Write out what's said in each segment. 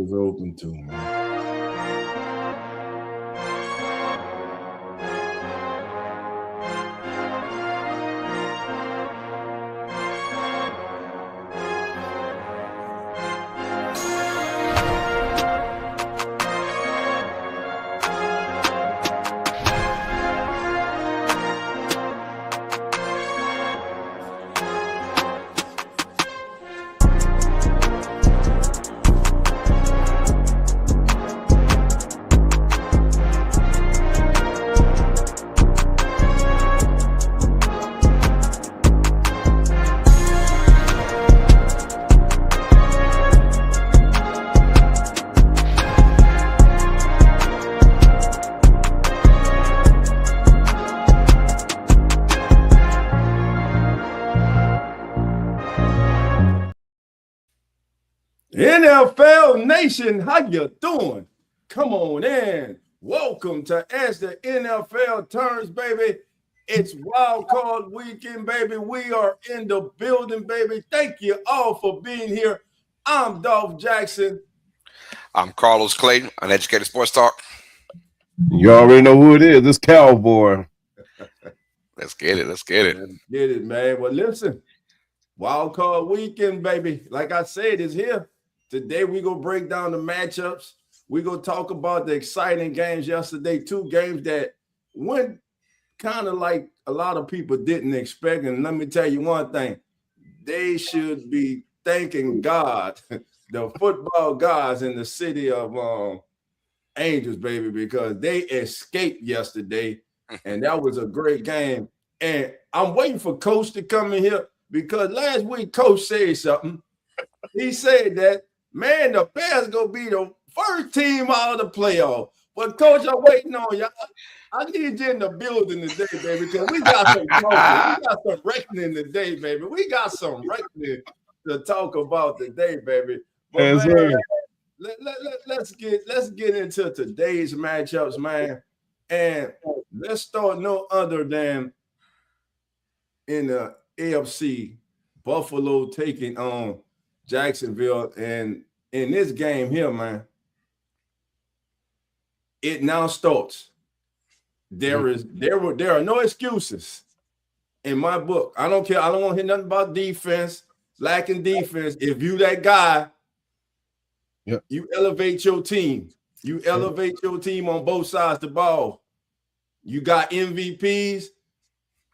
was open too, man. NFL Nation, how you doing? Come on in. Welcome to As the NFL Turns, baby. It's wild card weekend, baby. We are in the building, baby. Thank you all for being here. I'm Dolph Jackson. I'm Carlos Clayton, Uneducated Sports Talk. You already know who it is. It's Cowboy. Let's get it. Let's get it. Let's get it, man. Well, listen, wild card weekend, baby. Like I said, it's here. Today, we're going to break down the matchups. We're going to talk about the exciting games yesterday, two games that went kind of like a lot of people didn't expect. And let me tell you one thing. They should be thanking God, the football gods in the city of Angels, baby, because they escaped yesterday, and that was a great game. And I'm waiting for Coach to come in here because last week Coach said something. He said that, man, the Bears going to be the first team out of the playoff. But, Coach, I'm waiting on you. I need you in the building today, baby, because we got some talking. We got some reckoning today, baby. We got some reckoning to talk about today, baby. But, Yes, man, let's get into today's matchups, man. And let's start no other than in the AFC, Buffalo taking on Jacksonville. And in this game here, man, it now starts. There are no excuses in my book. I don't care. I don't want to hear nothing about defense, lacking defense. If you that guy, you elevate your team. You elevate your team on both sides of the ball. You got MVPs.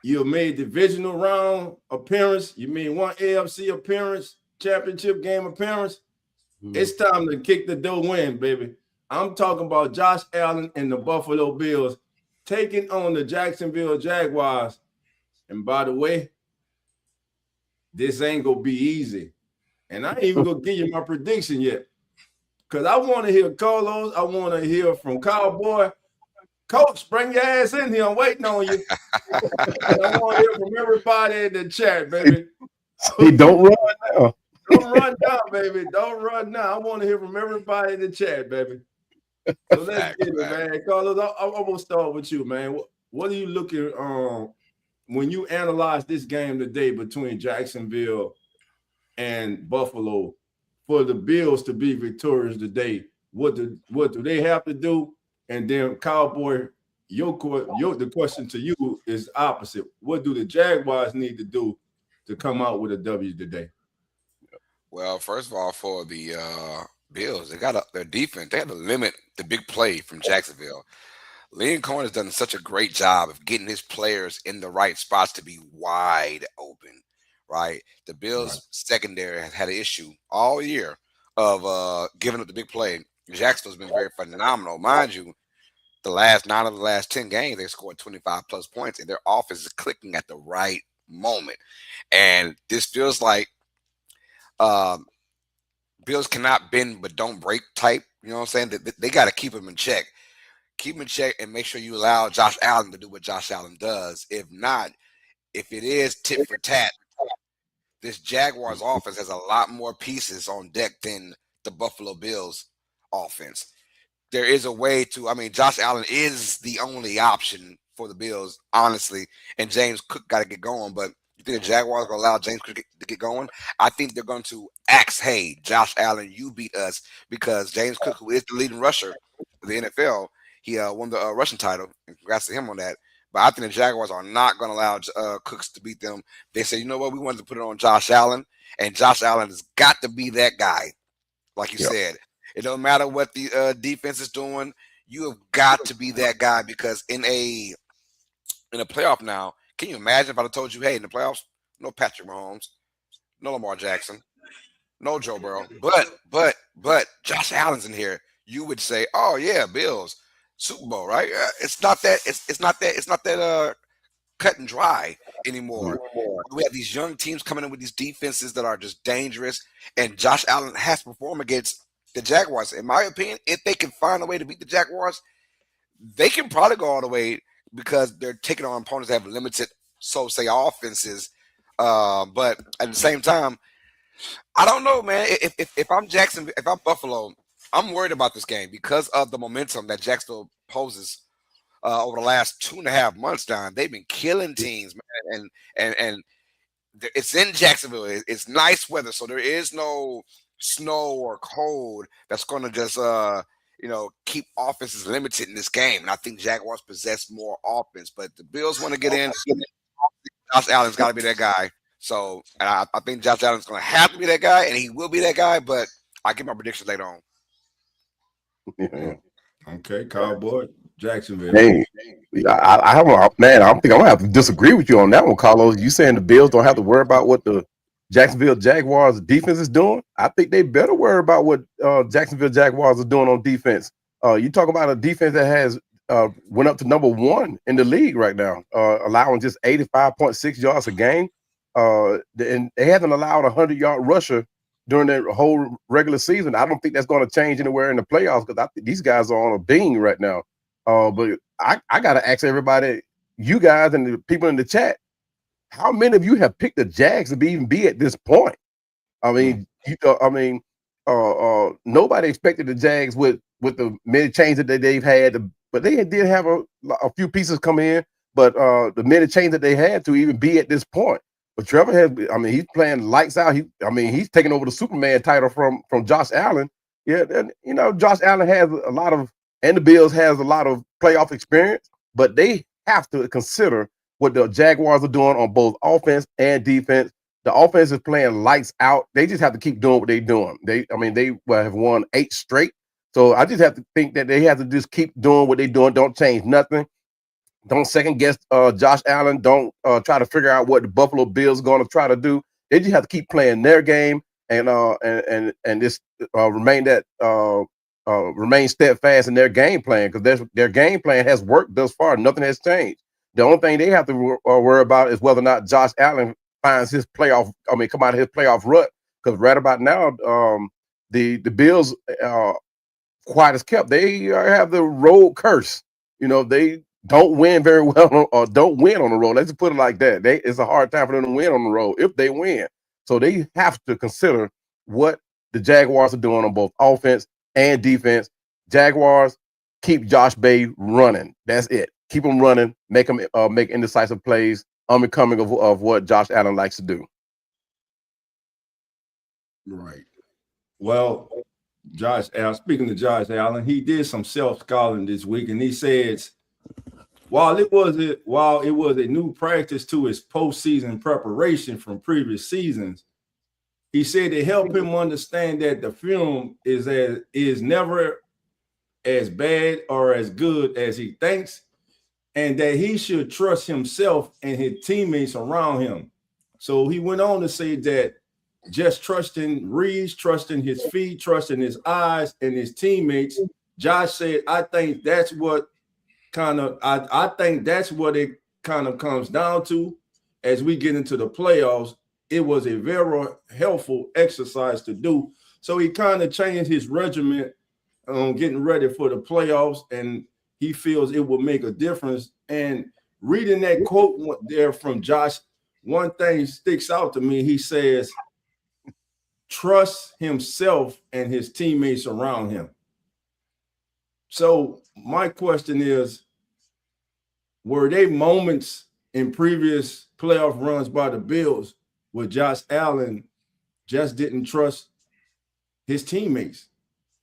You made divisional round appearance. You made one AFC appearance, championship game appearance. It's time to kick the door win, baby. I'm talking about Josh Allen and the Buffalo Bills taking on the Jacksonville Jaguars. And by the way, this ain't going to be easy. And I ain't even going to give you my prediction yet. Because I want to hear Carlos. I want to hear from Cowboy. Coach, bring your ass in here. I'm waiting on you. I want to hear from everybody in the chat, baby. Hey, don't run now. Don't run down, baby. Don't run now. I want to hear from everybody in the chat, baby. So let's get it, man. Carlos, I'm going to start with you, man. What are you looking when you analyze this game today between Jacksonville and Buffalo for the Bills to be victorious today? What do they have to do? And then, Cowboy, the question to you is opposite. What do the Jaguars need to do to come out with a W today? Well, first of all, for the Bills, they got their defense. They had to limit the big play from Jacksonville. Liam Cohen has done such a great job of getting his players in the right spots to be wide open, right? The Bills' secondary has had an issue all year of giving up the big play. Jacksonville's been very phenomenal. Mind you, the last 9 of the last 10 games, they scored 25-plus points, and their offense is clicking at the right moment. And this feels like Bills cannot bend but don't break type. You know what I'm saying? They got to keep them in check. Keep him in check and make sure you allow Josh Allen to do what Josh Allen does. If not, if it is tit for tat, this Jaguars offense has a lot more pieces on deck than the Buffalo Bills offense. There is a way to, Josh Allen is the only option for the Bills, honestly, and James Cook got to get going. But you think the Jaguars are going to allow James Cook to get going? I think they're going to axe, hey, Josh Allen, you beat us, because James Cook, who is the leading rusher of the NFL, he won the rushing title. And congrats to him on that. But I think the Jaguars are not going to allow Cooks to beat them. They say, you know what, we wanted to put it on Josh Allen, and Josh Allen has got to be that guy. Like you said, it don't matter what the defense is doing. You have got to be that guy, because in a playoff now, can you imagine if I told you, hey, in the playoffs, no Patrick Mahomes, no Lamar Jackson, no Joe Burrow, but Josh Allen's in here, you would say, oh yeah, Bills, Super Bowl, right? It's not that cut and dry anymore. We have these young teams coming in with these defenses that are just dangerous, and Josh Allen has to perform against the Jaguars. In my opinion, if they can find a way to beat the Jaguars, they can probably go all the way, because they're taking on opponents that have limited, so say, offenses. But at the same time, I don't know, man. If I'm Jackson, if I'm Buffalo, I'm worried about this game because of the momentum that Jacksonville poses over the last 2.5 months. Down, they've been killing teams, man, and it's in Jacksonville. It's nice weather, so there is no snow or cold that's going to just keep offenses limited in this game. And I think Jaguars possess more offense, but the Bills want to get in. Josh Allen's got to be that guy. So I think Josh Allen's going to have to be that guy, and he will be that guy. But I give my prediction later on. Yeah. Okay, Cowboy, Jacksonville. Hey, I don't, man. I don't think I'm gonna have to disagree with you on that one, Carlos. You saying the Bills don't have to worry about what the Jacksonville Jaguars defense is doing? I think they better worry about what Jacksonville Jaguars are doing on defense. You talk about a defense that has went up to number 1 in the league right now, allowing just 85.6 yards a game, and they haven't allowed a 100-yard rusher during their whole regular season. I don't think that's going to change anywhere in the playoffs, because I think these guys are on a beam right now. But I got to ask everybody, you guys and the people in the chat, how many of you have picked the Jags to even be at this point? I mean, nobody expected the Jags with the many changes that they've had, but they did have a few pieces come in. But the many changes that they had to even be at this point. But Trevor he's playing lights out. He's taking over the Superman title from Josh Allen. Yeah, and Josh Allen has a lot of, and the Bills has a lot of playoff experience, but they have to consider what the Jaguars are doing on both offense and defense. The offense is playing lights out. They just have to keep doing what they're doing. They have won 8 straight. So I just have to think that they have to just keep doing what they're doing. Don't change nothing. Don't second guess Josh Allen. Don't try to figure out what the Buffalo Bills are going to try to do. They just have to keep playing their game and just remain steadfast in their game plan, because their game plan has worked thus far. Nothing has changed. The only thing they have to worry about is whether or not Josh Allen finds his come out of his playoff rut. Because right about now, the Bills, quiet as kept, they have the road curse. They don't win very well, or don't win on the road. Let's just put it like that. It's a hard time for them to win on the road if they win. So they have to consider what the Jaguars are doing on both offense and defense. Jaguars, keep Josh Bay running. That's it. Keep him running. Make him make indecisive plays, unbecoming of what Josh Allen likes to do. Right. Well, speaking to Josh Allen, he did some self-scouting this week, and he says, while it was a new practice to his postseason preparation from previous seasons, he said it helped him understand that the film is never as bad or as good as he thinks, and that he should trust himself and his teammates around him. So he went on to say that just trusting Reeves, trusting his feet, trusting his eyes and his teammates. Josh said, I think that's what it kind of comes down to as we get into the playoffs. It was a very helpful exercise to do. So he kind of changed his regimen on getting ready for the playoffs, and he feels it will make a difference. And reading that quote there from Josh, one thing sticks out to me. He says, trust himself and his teammates around him. So my question is, were there moments in previous playoff runs by the Bills where Josh Allen just didn't trust his teammates.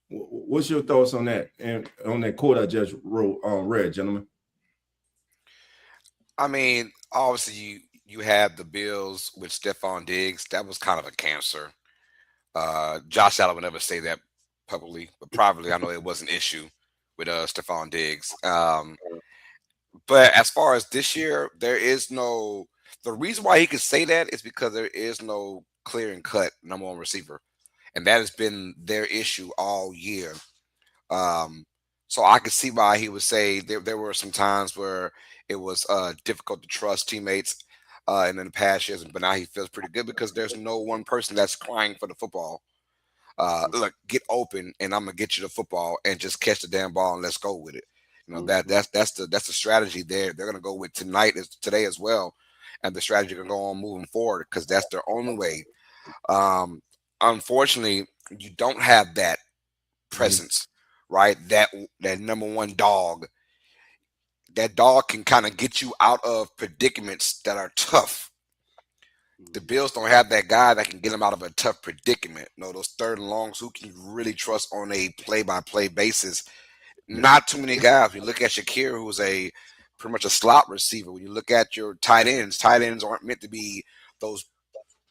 What's your thoughts on that and on that quote I just read, gentlemen? I mean, obviously you have the Bills with Stephon Diggs. That was kind of a cancer. Josh Allen would never say that publicly, but privately, I know it was an issue with Stephon Diggs. But as far as this year, there is no. The reason why he could say that is because there is no clear and cut number one receiver, and that has been their issue all year. So I could see why he would say there were some times where it was difficult to trust teammates in the past years, but now he feels pretty good because there's no one person that's crying for the football. Look, get open, and I'm gonna get you the football and just catch the damn ball and let's go with it. You know that's the strategy they're gonna go with today as well, and the strategy can go on moving forward because that's their only way. Unfortunately, you don't have that presence, right? That number one dog. That dog can kind of get you out of predicaments that are tough. The Bills don't have that guy that can get them out of a tough predicament. You know, those third and longs who can you really trust on a play-by-play basis. Not too many guys. You look at Shakir, who's pretty much a slot receiver. When you look at your tight ends aren't meant to be those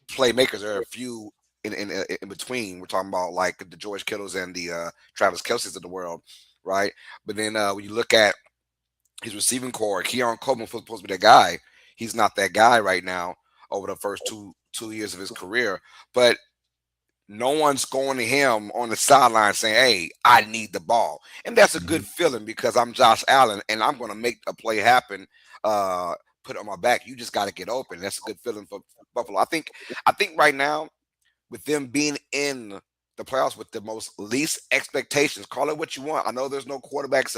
playmakers. There are a few in between. We're talking about like the George Kittles and the Travis Kelce's of the world, right? But then when you look at his receiving core, Keon Coleman was supposed to be that guy. He's not that guy right now over the first two years of his career. But no one's going to him on the sideline saying, hey, I need the ball. And that's a good feeling because I'm Josh Allen and I'm going to make a play happen, put it on my back. You just got to get open. That's a good feeling for Buffalo. I think right now, with them being in the playoffs with the most least expectations, call it what you want. I know there's no quarterbacks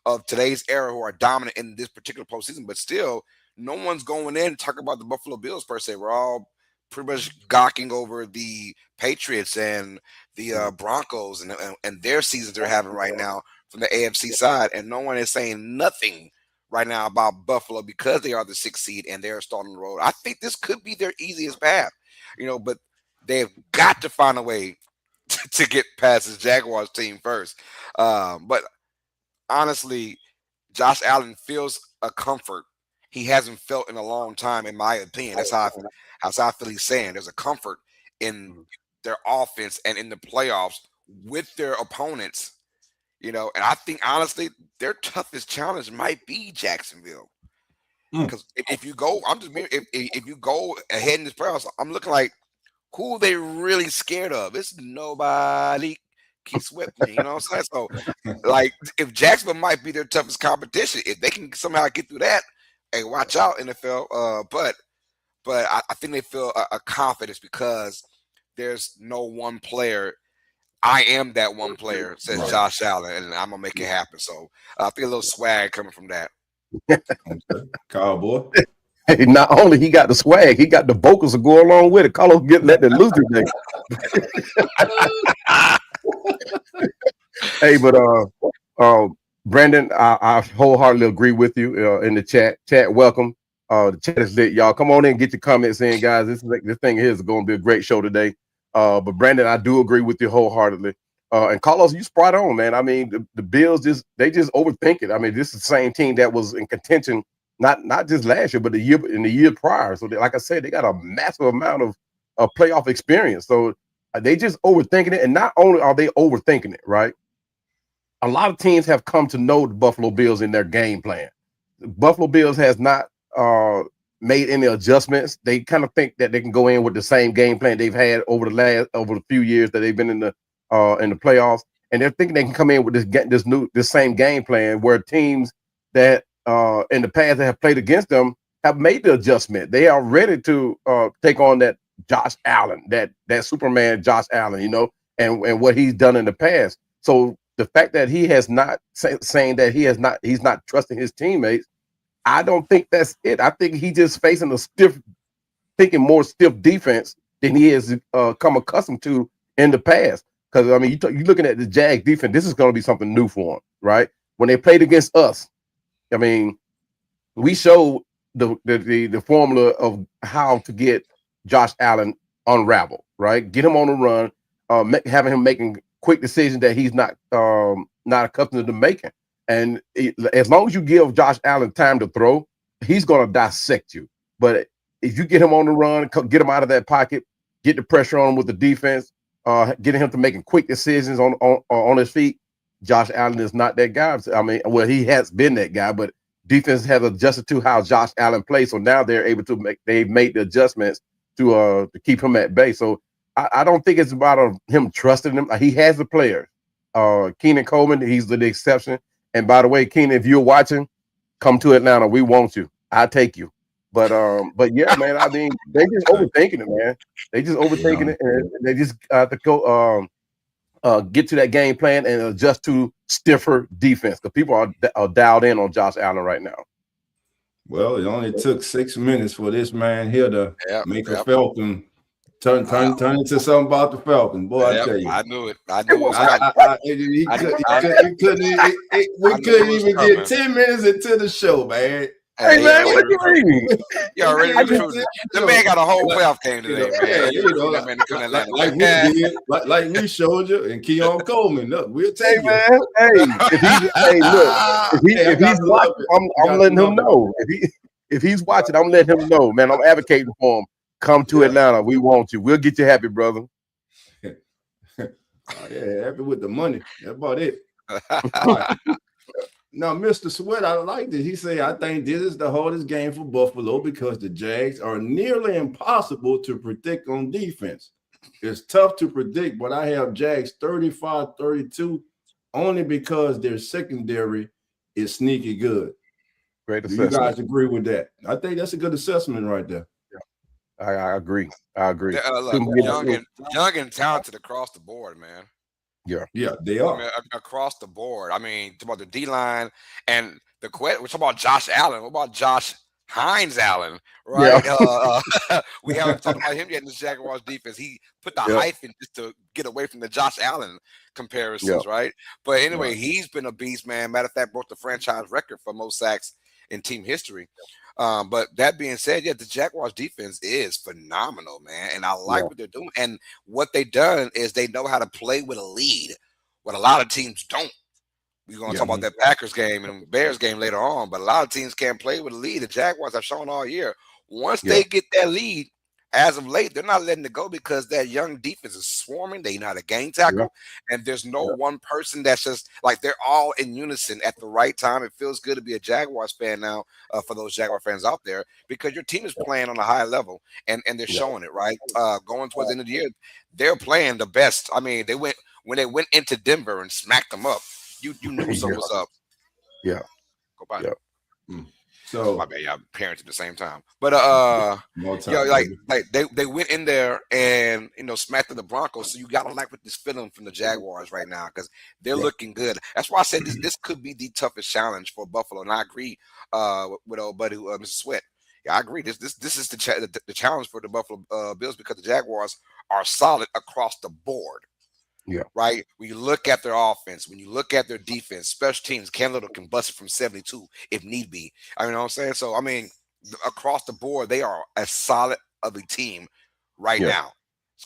of today's era who are dominant in this particular postseason, but still, no one's going in talking about the Buffalo Bills per se. We're all pretty much gawking over the Patriots and the Broncos and their seasons they're having right now from the AFC side, and no one is saying nothing right now about Buffalo because they are the 6th seed and they're starting the road. I think this could be their easiest path, but they've got to find a way to get past this Jaguars team first. But honestly, Josh Allen feels a comfort he hasn't felt in a long time, in my opinion. That's how I feel he's saying. There's a comfort in their offense and in the playoffs with their opponents, and I think honestly their toughest challenge might be Jacksonville. Because if you go, if you go ahead in this playoffs, I'm looking like who they really scared of. It's nobody. Keep sweating, you know what I'm saying? So, like, if Jacksonville might be their toughest competition, if they can somehow get through that, hey, watch out, NFL. But I think they feel a confidence because there's no one player. I am that one player, says Josh Allen, and I'm gonna make it happen. So I feel a little swag coming from that. Cowboy. Hey, not only he got the swag, he got the vocals to go along with it. Carlos let that loose today. Hey, but Brandon, I wholeheartedly agree with you in the chat. Chat, welcome. The chat is lit, y'all. Come on in, get your comments in, guys. This thing here is going to be a great show today. But Brandon, I do agree with you wholeheartedly. And Carlos, you spot on, man. I mean, the Bills just overthink it. I mean, this is the same team that was in contention, not just last year, but the year prior. So, like I said, they got a massive amount of playoff experience. So they just overthinking it. And not only are they overthinking it, right? A lot of teams have come to know the Buffalo Bills in their game plan. The Buffalo Bills has not made any adjustments. They kind of think that they can go in with the same game plan they've had over the few years that they've been in the playoffs, and they're thinking they can come in with this same game plan where teams that in the past that have played against them have made the adjustment. They are ready to take on that Josh Allen, that Superman Josh Allen, and what he's done in the past. So the fact that he has not saying that he's not trusting his teammates, I don't think that's it. I think he's just facing more stiff defense than he has come accustomed to in the past. Because I mean, you're looking at the Jag defense. This is going to be something new for him, right? When they played against us, I mean, we showed the formula of how to get Josh Allen unraveled, right? Get him on the run, having him making quick decisions that he's not accustomed to making. And as long as you give Josh Allen time to throw, he's going to dissect you. But if you get him on the run, get him out of that pocket, get the pressure on him with the defense, getting him to making quick decisions on his feet, Josh Allen is not that guy. I mean, well, he has been that guy, but defense has adjusted to how Josh Allen plays. So now they're able to they've made the adjustments to keep him at bay. So I don't think it's about him trusting him. He has the players. Keenan Coleman, he's the exception. And by the way, Keenan, if you're watching, come to Atlanta. We want you. I'll take you. But yeah, man, I mean, they just overthinking it, man. They just overthinking it, and they just have to go get to that game plan and adjust to stiffer defense because people are dialed in on Josh Allen right now. Well, it only took 6 minutes for this man here to make a Falcon turn into something about the Falcon. Boy, I tell you, I knew it. We couldn't even get 10 minutes into the show, man. Hey man, what do you mean? You already recruited. The man got a whole playoff game today, man. Like we showed you, and Keon Coleman. Look, we'll take you. Man. If he's watching, I'm letting him know. If he's watching, I'm letting him know, man. I'm advocating for him. Come to Atlanta. We want you. We'll get you happy, brother. Happy with the money. That's about it. Now, Mr. Sweat, I like this. He said, I think this is the hardest game for Buffalo because the Jags are nearly impossible to predict on defense. It's tough to predict, but I have Jags 35-32 only because their secondary is sneaky good. Great assessment. Do you guys agree with that? I think that's a good assessment right there. I agree. Look, young and talented across the board, man. Yeah, they are. I mean, across the board. I mean, talk about the D-line and we're talking about Josh Allen. What about Josh Hines Allen, right? Yeah. We haven't talked about him yet in the Jaguars defense. He put the hyphen just to get away from the Josh Allen comparisons, right? But anyway, he's been a beast, man. Matter of fact, broke the franchise record for most sacks in team history. But that being said, the Jaguars defense is phenomenal, man. And I like what they're doing. And what they've done is they know how to play with a lead, what a lot of teams don't. We're going to talk about that Packers game and Bears game later on, but a lot of teams can't play with a lead. The Jaguars have shown all year. Once they get that lead, as of late, they're not letting it go because that young defense is swarming. They know how to game tackle, and there's no one person that's just like they're all in unison at the right time. It feels good to be a Jaguars fan now for those Jaguar fans out there because your team is playing on a high level, and they're showing it, right? Going towards the end of the year, they're playing the best. I mean, when they went into Denver and smacked them up, you knew something was up. Yeah. Go by. Yeah. So my bad, y'all parents at the same time. But they went in there and smacked the Broncos. So you gotta like what this feeling from the Jaguars right now because they're looking good. That's why I said this could be the toughest challenge for Buffalo. And I agree with old buddy Mr. Sweat. Yeah, I agree. This is the challenge for the Buffalo Bills because the Jaguars are solid across the board. Yeah. Right. When you look at their offense, when you look at their defense, special teams, Cam Little can bust it from 72 if need be. I mean, you know what I'm saying? So, I mean, across the board, they are as solid of a team right now.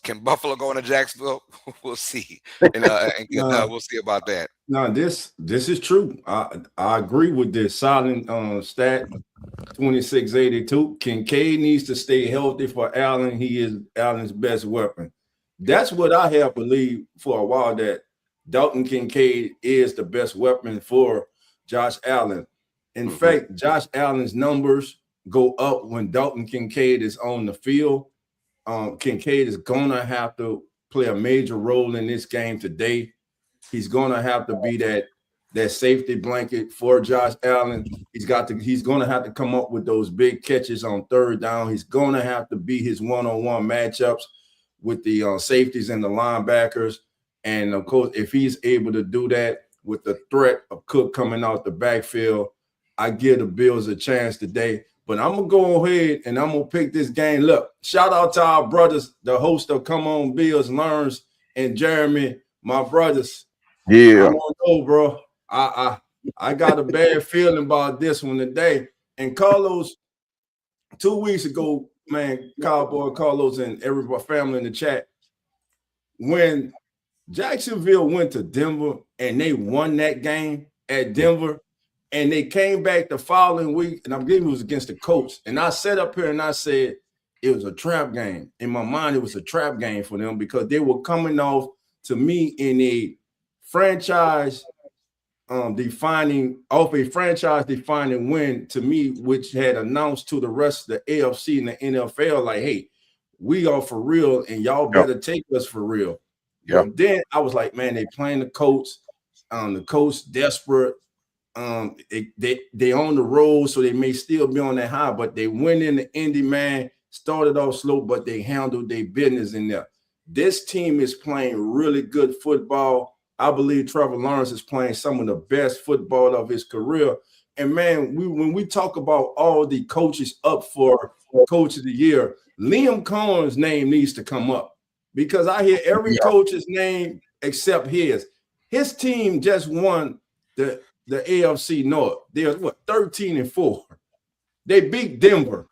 Can Buffalo go into Jacksonville? We'll see. And we'll see about that. No, this is true. I agree with this solid stat, 2682. Kincaid needs to stay healthy for Allen. He is Allen's best weapon. That's what I have believed for a while, that Dalton Kincaid is the best weapon for Josh Allen. In fact, Josh Allen's numbers go up when Dalton Kincaid is on the field. Kincaid is going to have to play a major role in this game today. He's going to have to be that safety blanket for Josh Allen. He's going to have to come up with those big catches on third down. He's going to have to be his one-on-one matchups with the safeties and the linebackers. And, of course, if he's able to do that with the threat of Cook coming out the backfield, I give the Bills a chance today. But I'm going to go ahead and I'm going to pick this game. Look, shout out to our brothers, the host of Come On Bills Learns, and Jeremy, my brothers. Yeah. I don't know, bro. I got a bad feeling about this one today. And Carlos, 2 weeks ago, man, Cowboy Carlos and everybody family in the chat, when Jacksonville went to Denver and they won that game at Denver, and they came back the following week, and I'm getting it was against the Colts. And I sat up here and I said it was a trap game. In my mind, it was a trap game for them because they were coming off, to me, in a franchise defining win, to me, which had announced to the rest of the AFC and the NFL, like, hey, we are for real, and y'all better take us for real. But then I was like, man, they playing the Colts. The Colts desperate. They on the road, so they may still be on that high, but they went in the Indy, man, started off slow, but they handled their business in there. This team is playing really good football. I believe Trevor Lawrence is playing some of the best football of his career. And man, when we talk about all the coaches up for Coach of the Year, Liam Cohen's name needs to come up, because I hear every coach's name except his. His team just won the AFC North. They're 13-4. They beat Denver.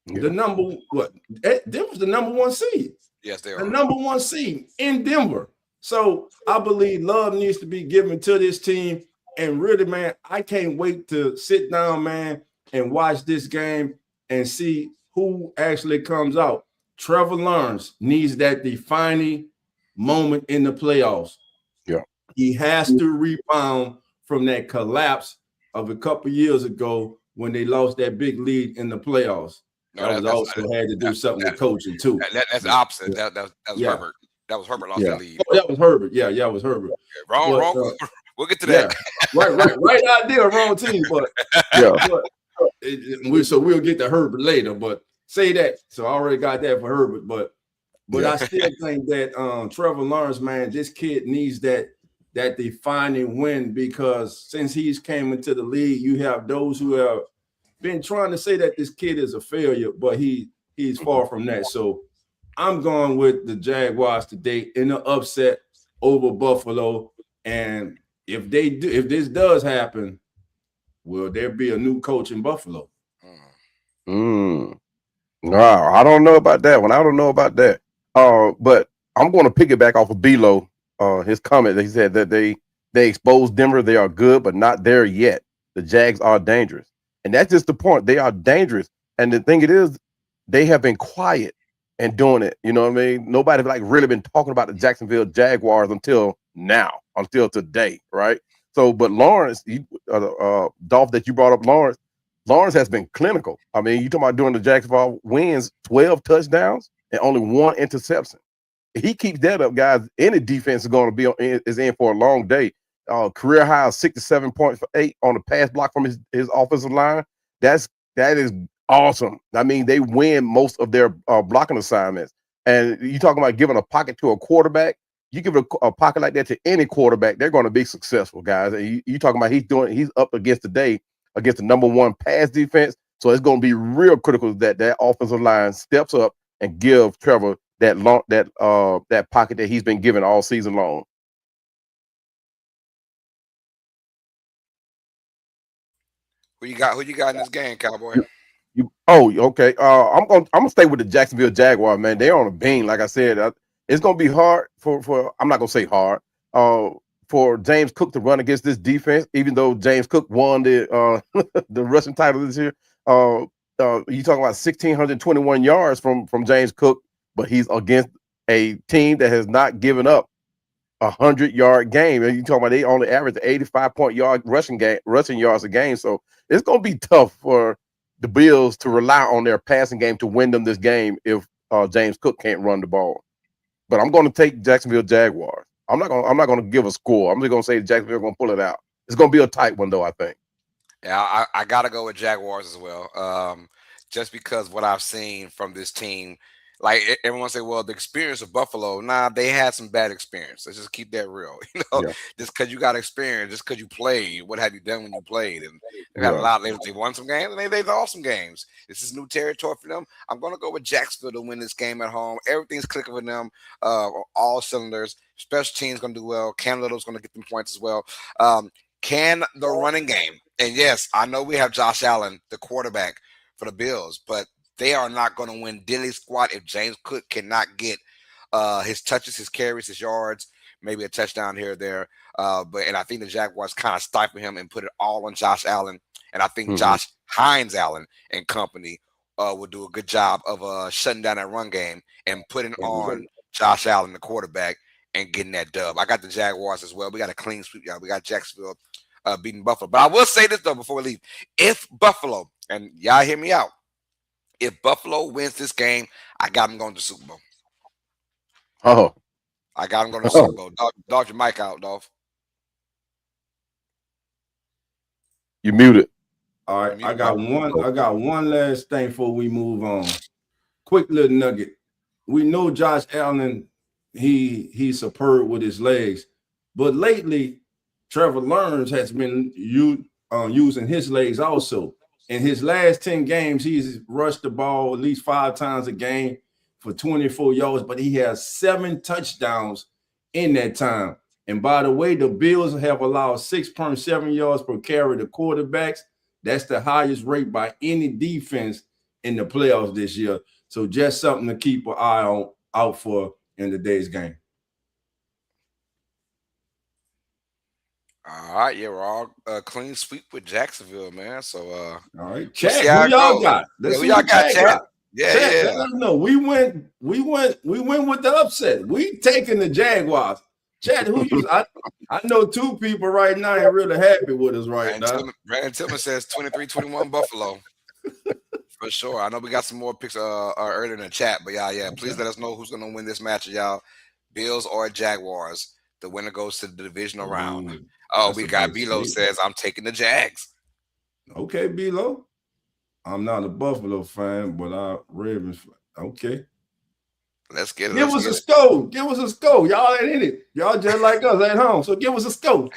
Denver's the number one seed. Yes, they the are. number one seed in Denver. So I believe love needs to be given to this team. And really, man, I can't wait to sit down, man, and watch this game and see who actually comes out. Trevor Lawrence needs that defining moment in the playoffs. Yeah. He has to rebound from that collapse of a couple years ago when they lost that big lead in the playoffs. That also had to do something with coaching too. That's the opposite. That was Herbert. That was Herbert lost the lead. Oh, that was Herbert. Yeah, it was Herbert. Wrong. We'll get to that. Right idea, wrong team. But so we'll get to Herbert later. But say that. So I already got that for Herbert. But I still think that Trevor Lawrence, man, this kid needs that defining win, because since he's came into the league, you have those who have been trying to say that this kid is a failure, but he's far from that. So I'm going with the Jaguars today in the upset over Buffalo. And if this does happen, will there be a new coach in Buffalo? No, I don't know about that one. I don't know about that. But I'm going to piggyback off of Belo. His comment, he said that they exposed Denver. They are good, but not there yet. The Jags are dangerous. And that's just the point. They are dangerous. And the thing it is, they have been quiet and doing it. You know what I mean? Nobody really been talking about the Jacksonville Jaguars until now, until today, right? So, but Lawrence, Dolph, that you brought up, Lawrence has been clinical. I mean, you talking about during the Jacksonville wins, 12 touchdowns and only 1 interception. He keeps that up, guys. Any defense is going to is in for a long day. Career high of 67.8 on the pass block from his offensive line. That is awesome. I mean, they win most of their blocking assignments. And you talking about giving a pocket to a quarterback. You give a pocket like that to any quarterback, they're going to be successful, guys. And you talking about he's up against the number one pass defense. So it's going to be real critical that offensive line steps up and give Trevor that pocket that he's been given all season long. Who you got in this game, Cowboy? Okay. I'm gonna stay with the Jacksonville Jaguars, man. They're on a beam, like I said. It's gonna be hard for I'm not gonna say hard for James Cook to run against this defense, even though James Cook won the the rushing title this year. You talking about 1,621 yards from James Cook, but he's against a team that has not given up 100-yard game. And you talking about they only average 85-point rushing yards a game. So it's gonna be tough for the Bills to rely on their passing game to win them this game if James Cook can't run the ball. But I'm going to take Jacksonville Jaguars. I'm not going to give a score. I'm just going to say Jacksonville going to pull it out. It's going to be a tight one, though, I think. Yeah, I got to go with Jaguars as well. Just because what I've seen from this team, like everyone say, well, the experience of Buffalo, they had some bad experience. Let's just keep that real. Just because you got experience, just because you played, what have you done when you played? And they got a lot. They won some games and they lost some games. This is new territory for them. I'm going to go with Jacksonville to win this game at home. Everything's clicking with them, all cylinders. Special teams going to do well. Cam Little's going to get them points as well. Can the running game, and yes, I know we have Josh Allen, the quarterback for the Bills, but they are not going to win diddly squat if James Cook cannot get his touches, his carries, his yards, maybe a touchdown here or there. And I think the Jaguars kind of stifle him and put it all on Josh Allen. And I think Josh Hines Allen and company will do a good job of shutting down that run game and putting on Josh Allen, the quarterback, and getting that dub. I got the Jaguars as well. We got a clean sweep, y'all. We got Jacksonville beating Buffalo. But I will say this, though, before we leave. If Buffalo, and y'all hear me out, if Buffalo wins this game, I got them going to the Super Bowl. Oh. I got them going to the Super Bowl. Dog your mic out, Dolph. You muted. All right, I got one last thing before we move on. Quick little nugget. We know Josh Allen, he's superb with his legs, but lately Trevor Lawrence has been using his legs also. In his last 10 games, he's rushed the ball at least 5 times a game for 24 yards, but he has 7 touchdowns in that time. And by the way, the Bills have allowed 6.7 yards per carry to quarterbacks. That's the highest rate by any defense in the playoffs this year. So just something to keep an eye out for in today's game. All right, yeah, we're all clean sweep with Jacksonville, man. So all right, Chad, who y'all got? Who y'all got, Chad? Yeah, Chad, let us know. We went with the upset. We taking the Jaguars. Chad, who you? I know 2 people right now ain't really happy with us right now. Brandon Tillman says 23-21 Buffalo. For sure. I know we got some more picks earlier in the chat, but yeah. Please let us know who's going to win this match, y'all. Bills or Jaguars. The winner goes to the divisional round. Oh, we got Bilo says I'm taking the Jags. Okay, Bilo. I'm not a Buffalo fan, but I'm Ravens fan. Okay. Let's get it. Give us a score. Give us a score. Y'all ain't in it. Y'all just like us at home. So give us a score.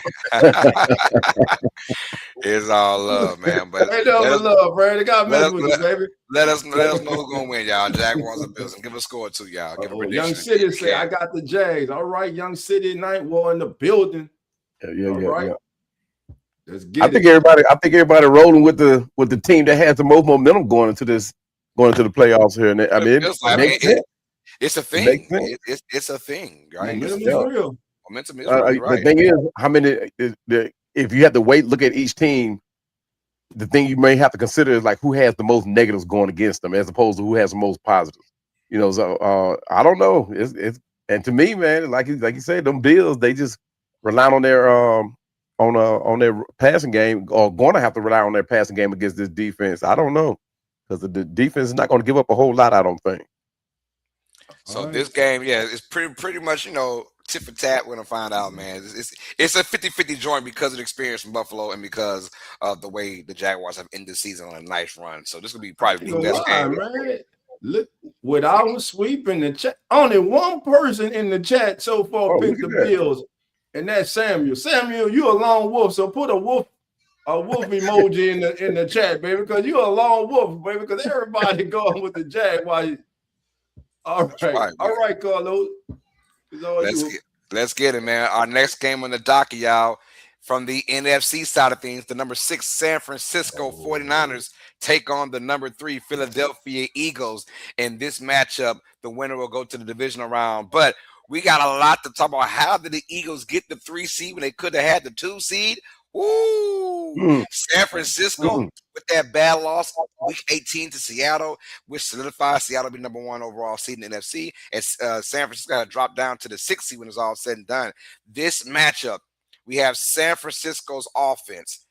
It's all love, man. But ain't no love, Brad. They got mess with us, baby. Let us know who's gonna win, y'all. Jaguars and Bills. And give a score too, y'all. Give a prediction. Young City say I got the Jags. All right, Young City Night War in the building. Yeah. Let's get I think everybody rolling with the team that has the most momentum going into the playoffs here. And I mean, it's a thing. It's a thing, right? Momentum is real. Momentum is real, right? The thing is, how many? If you have to look at each team, the thing you may have to consider is like who has the most negatives going against them, as opposed to who has the most positives. You know, so I don't know. And to me, man, like you said, them Bills, they just rely on their on their passing game, or going to have to rely on their passing game against this defense. I don't know, because the defense is not going to give up a whole lot, I don't think. So this game, it's pretty much, tit for tat. We're gonna find out, man. It's a 50-50 joint because of the experience from Buffalo and because of the way the Jaguars have ended the season on a nice run. So this will be probably the best game. Man. Look, without sweep in the chat, only one person in the chat so far picked the Bills, and that's Samuel. Samuel, you a lone wolf, so put a wolf emoji in the chat, baby, because you a lone wolf, baby, because everybody going with the Jaguars. All right, Carlos. Let's get it, man. Our next game on the docket, y'all, from the NFC side of things, the number 6 San Francisco 49ers take on the number 3 Philadelphia Eagles. In this matchup, the winner will go to the divisional round. But we got a lot to talk about. How did the Eagles get the 3 seed when they could have had the 2 seed? San Francisco with that bad loss week 18 to Seattle, which solidifies Seattle be number 1 overall seed in the NFC. And San Francisco got to drop down to the 6th seed when it's all said and done. This matchup, we have San Francisco's offense.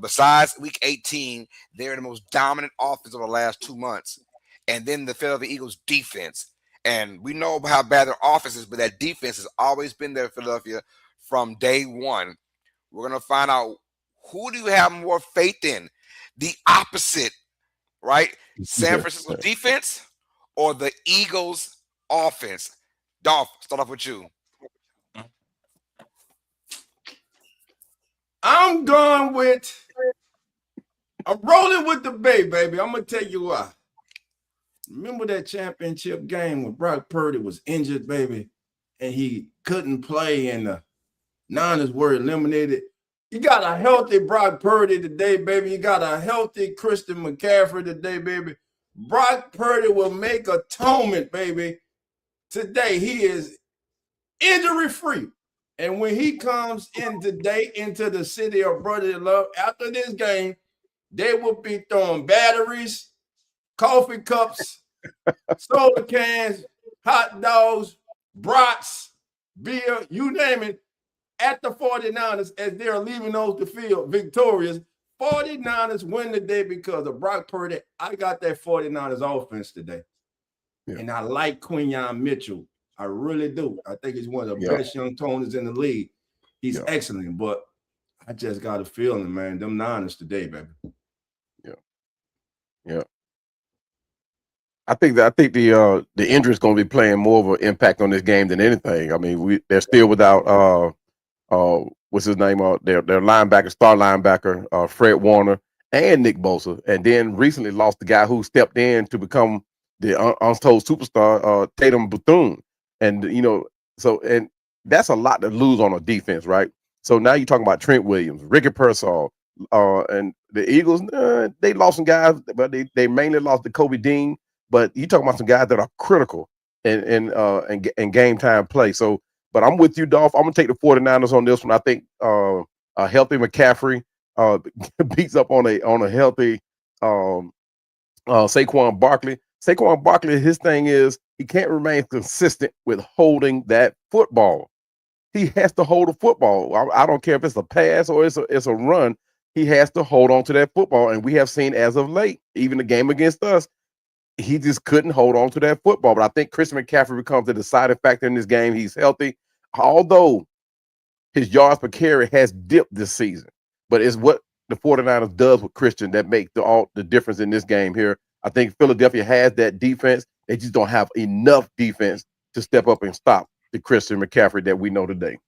Besides week 18, they're the most dominant offense over the last 2 months. And then the Philadelphia Eagles defense. And we know how bad their offense is, but that defense has always been there in Philadelphia from day one. We're going to find out, who do you have more faith in? The opposite, right? San Francisco defense or the Eagles offense? Dolph, start off with you. I'm rolling with the Bay, baby. I'm going to tell you why. Remember that championship game when Brock Purdy was injured, baby, and he couldn't play and the Niners were eliminated? You got a healthy Brock Purdy today, baby. You got a healthy Christian McCaffrey today, baby. Brock Purdy will make atonement, baby. Today, he is injury-free. And when he comes in today into the city of brotherly love, after this game, they will be throwing batteries, coffee cups, soda cans, hot dogs, brats, beer, you name it, at the 49ers as they're leaving off the field victorious. 49ers win today because of Brock Purdy. I got that 49ers offense today. Yeah. And I like Quinyon Mitchell. I really do. I think he's one of the best young toners in the league. He's excellent, but I just got a feeling, man, them Niners today, baby. Yeah. I think the injury is going to be playing more of an impact on this game than anything. I mean, they're still without what's his name? Their linebacker, star linebacker, Fred Warner and Nick Bosa, and then recently lost the guy who stepped in to become the untold superstar, Tatum Bethune, and and that's a lot to lose on a defense, right? So now you're talking about Trent Williams, Ricky Pearsall, and the Eagles. They lost some guys, but they mainly lost to Kobe Dean. But you talking about some guys that are critical in game time play. So, but I'm with you, Dolph. I'm gonna take the 49ers on this one. I think a healthy McCaffrey beats up on a healthy Saquon Barkley. Saquon Barkley, his thing is he can't remain consistent with holding that football. He has to hold the football. I don't care if it's a pass or it's a run. He has to hold on to that football. And we have seen as of late, even the game against us, he just couldn't hold on to that football. But I think Christian McCaffrey becomes the deciding factor in this game. He's healthy, although his yards per carry has dipped this season. But it's what the 49ers does with Christian that makes the difference in this game here. I think Philadelphia has that defense. They just don't have enough defense to step up and stop the Christian McCaffrey that we know today.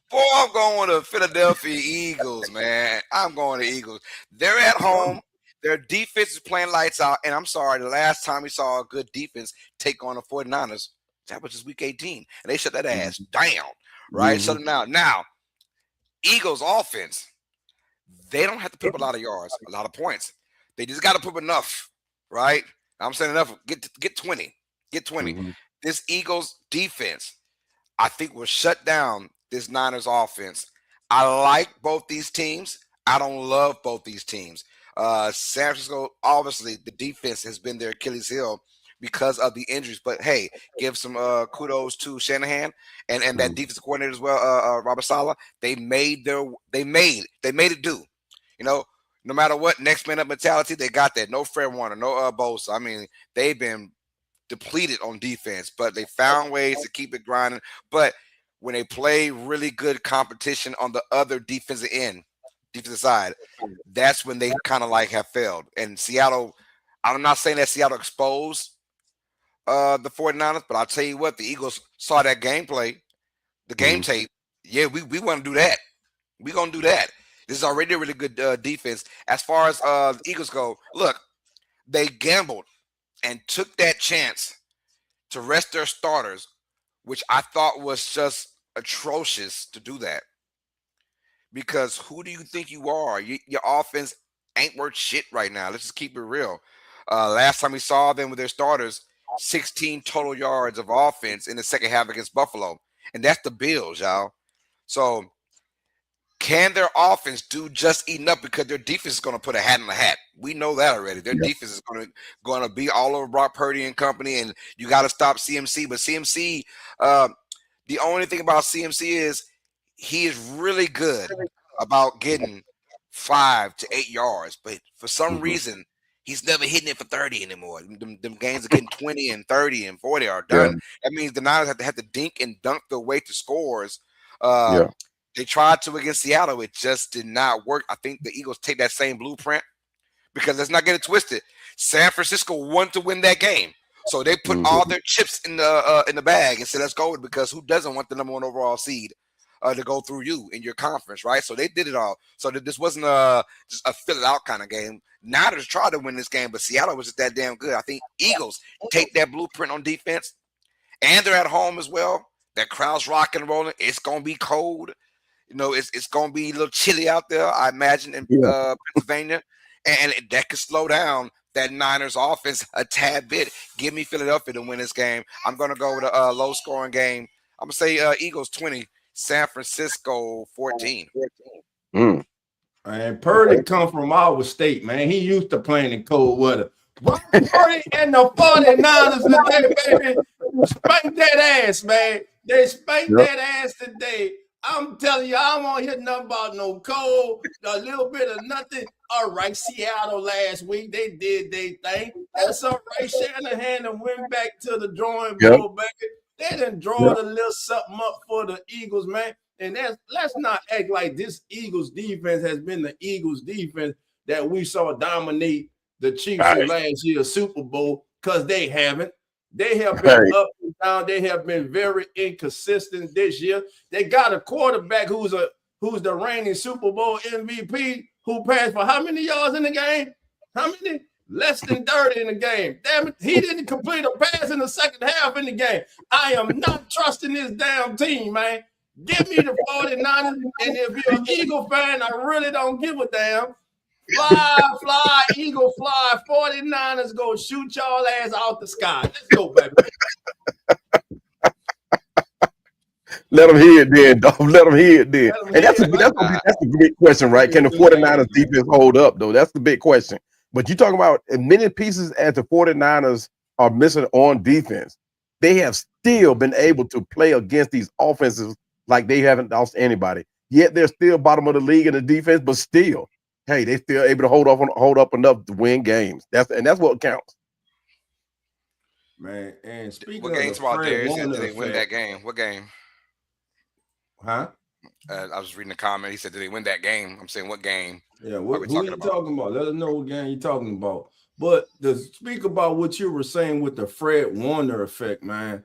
Boy, I'm going to Philadelphia Eagles, man. I'm going to Eagles. They're at home. Their defense is playing lights out. And I'm sorry, the last time we saw a good defense take on the 49ers, that was just week 18. And they shut that ass down, right? Shut them down. Now, Eagles offense, they don't have to put up a lot of yards, a lot of points. They just got to put up enough, right? I'm saying enough. Get 20. Get 20. This Eagles defense, I think, will shut down this Niners offense. I like both these teams. I don't love both these teams. San Francisco, obviously, the defense has been their Achilles heel because of the injuries. But hey, give some kudos to Shanahan and that defensive coordinator as well, Robert Saleh. They made it do. No matter what, next man up mentality, they got that. No Fred Warner, no Bosa. I mean, they've been depleted on defense, but they found ways to keep it grinding. But when they play really good competition on the other defensive side, that's when they kind of like have failed. And Seattle, I'm not saying that Seattle exposed the 49ers, but I'll tell you what, the Eagles saw that gameplay, the game tape. Yeah, we want to do that. We're going to do that. This is already a really good defense. As far as the Eagles go, look, they gambled and took that chance to rest their starters, which I thought was just atrocious to do that. Because who do you think you are? Your offense ain't worth shit right now. Let's just keep it real. Last time we saw them with their starters, 16 total yards of offense in the second half against Buffalo. And that's the Bills, y'all. So can their offense do just enough? Because their defense is going to put a hat in the hat. We know that already. Their defense is going to be all over Brock Purdy and company, and you got to stop CMC. But CMC, the only thing about CMC is he is really good about getting 5 to 8 yards. But for some reason, he's never hitting it for 30 anymore. Them games are getting 20 and 30 and 40 are done. That means the Niners have to dink and dunk their way to scores. They tried to against Seattle. It just did not work. I think the Eagles take that same blueprint because let's not get it twisted. San Francisco wanted to win that game. So they put all their chips in the bag and said, let's go with it, because who doesn't want the number 1 overall seed to go through you in your conference, right? So they did it all. So this wasn't just a fill it out kind of game. Niners tried to win this game, but Seattle was just that damn good. I think Eagles take that blueprint on defense, and they're at home as well. That crowd's rocking and rolling. It's gonna be cold. It's gonna be a little chilly out there, I imagine, in Pennsylvania, and that could slow down that Niners offense a tad bit. Give me Philadelphia to win this game. I'm gonna go with a low scoring game. I'm gonna say Eagles 20, San Francisco 14. And Purdy come from Iowa State, man. He used to playing in cold weather. Purdy and the 49ers today, baby. Spank that ass, man. They spanked that ass today. I'm telling you, I don't hear nothing about no cold, a little bit of nothing. All right, Seattle last week, they did their thing. That's all right. Shanahan and went back to the drawing board, baby. They done draw a little something up for the Eagles, man. And let's not act like this Eagles defense has been the Eagles defense that we saw dominate the Chiefs in last year's Super Bowl, because they haven't. They have been up and down. They have been very inconsistent this year. They got a quarterback who's the reigning Super Bowl MVP, who passed for how many yards in the game? How many? Less than 30 in the game. Damn it, he didn't complete a pass in the second half in the game. I am not trusting this damn team, man. Give me the 49ers, and if you're an Eagle fan, I really don't give a damn. Fly, Eagle fly. 49ers go shoot y'all ass out the sky. Let's go, baby. Let them hear it then, dog. Let them hear it then. And that's the big question, right? Can the 49ers defense hold up, though? That's the big question. But you talking about as many pieces as the 49ers are missing on defense, they have still been able to play against these offenses like they haven't lost anybody. Yet they're still bottom of the league in the defense, but still, hey, they're still able to hold up enough to win games. That's what counts. Man, and speaking what of game tomorrow, Darius? Did they win that game? What game? Huh? I was reading the comment. He said, "Did they win that game?" I'm saying, "What game?" Yeah, who are you talking about? Let us know what game you're talking about. But to speak about what you were saying with the Fred Warner effect, man,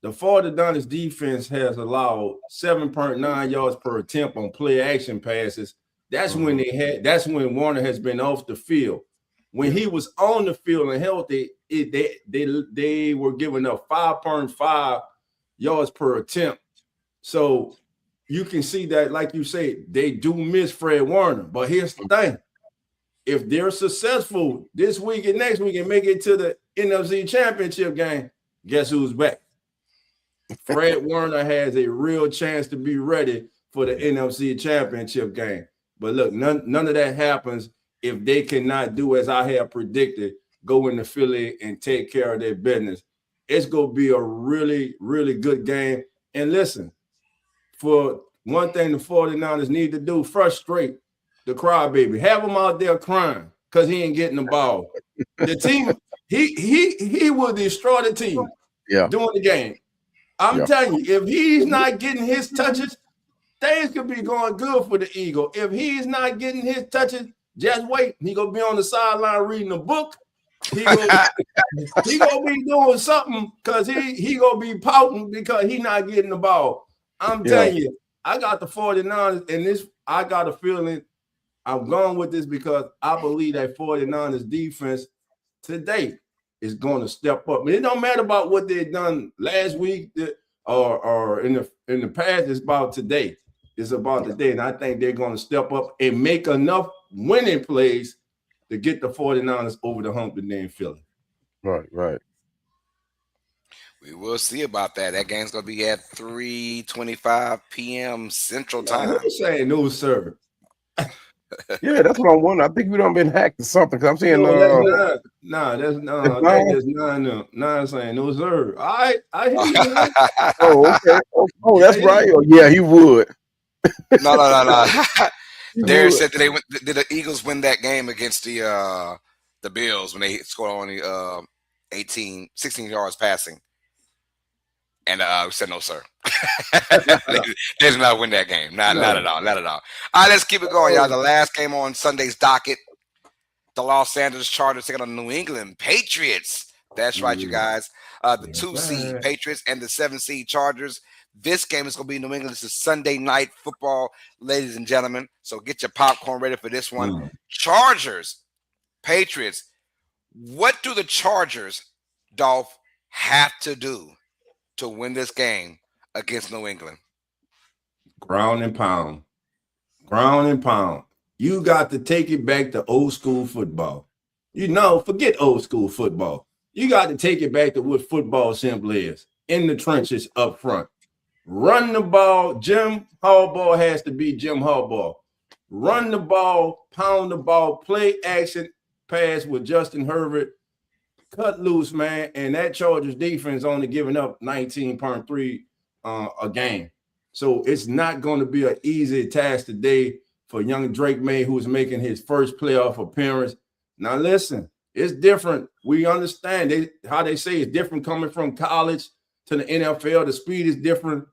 the 49ers defense has allowed 7.9 yards per attempt on play action passes. That's that's when Warner has been off the field. When he was on the field and healthy, they were giving up 5.5 yards per attempt. So you can see that, like you say, they do miss Fred Warner. But here's the thing. If they're successful this week and next week and make it to the NFC Championship game, guess who's back? Fred Warner has a real chance to be ready for the NFC Championship game. But look, none of that happens if they cannot do as I have predicted, go into Philly and take care of their business. It's going to be a really, really good game. And listen, for one thing the 49ers need to do, frustrate the crybaby. Have him out there crying because he ain't getting the ball. The team, he will destroy the team during the game. I'm telling you, if he's not getting his touches, things could be going good for the Eagle. If he's not getting his touches, just wait. He gonna be on the sideline reading a book. He gonna be doing something because he gonna be pouting because he not getting the ball. I'm telling you, I got the 49ers, and I got a feeling I'm going with this because I believe that 49ers defense today is going to step up. It don't matter about what they've done last week or in the past. It's about today. It's about today, and I think they're going to step up and make enough winning plays to get the 49ers over the hump that they're in Philly. Right. We will see about that. That game's going to be at 3:25 p.m. Central Time. What are you saying, no, sir? Yeah, that's what I'm wondering. I think we done been hacked or something. Because I'm saying, that's not. That's no. I think there's nine saying no, sir. All right, I hear you. Oh, okay. Oh, that's right. Oh, yeah, he would. No. Darius said, did the Eagles win that game against the Bills when they scored only 16 yards passing? And we said, no, sir. They did not win that game. Not at all. Not at all. All right, let's keep it going, y'all. The last game on Sunday's docket, the Los Angeles Chargers taking on the New England Patriots. That's right, you guys. The 2-seed Patriots and the 7-seed Chargers. This game is going to be in New England. This is Sunday night football, ladies and gentlemen. So get your popcorn ready for this one. Chargers Patriots. What do the Chargers, Dolph, have to do to win this game against New England? Ground and pound. Ground and pound. You got to take it back to old school football. Forget old school football. You got to take it back to what football simply is. In the trenches up front. Run the ball. Jim Harbaugh has to be Jim Harbaugh. Run the ball, pound the ball, play action, pass with Justin Herbert. Cut loose, man. And that Chargers defense only giving up 19.3 a game. So it's not going to be an easy task today for young Drake May, who's making his first playoff appearance. Now, listen, it's different. We understand how they say it's different coming from college to the NFL. The speed is different.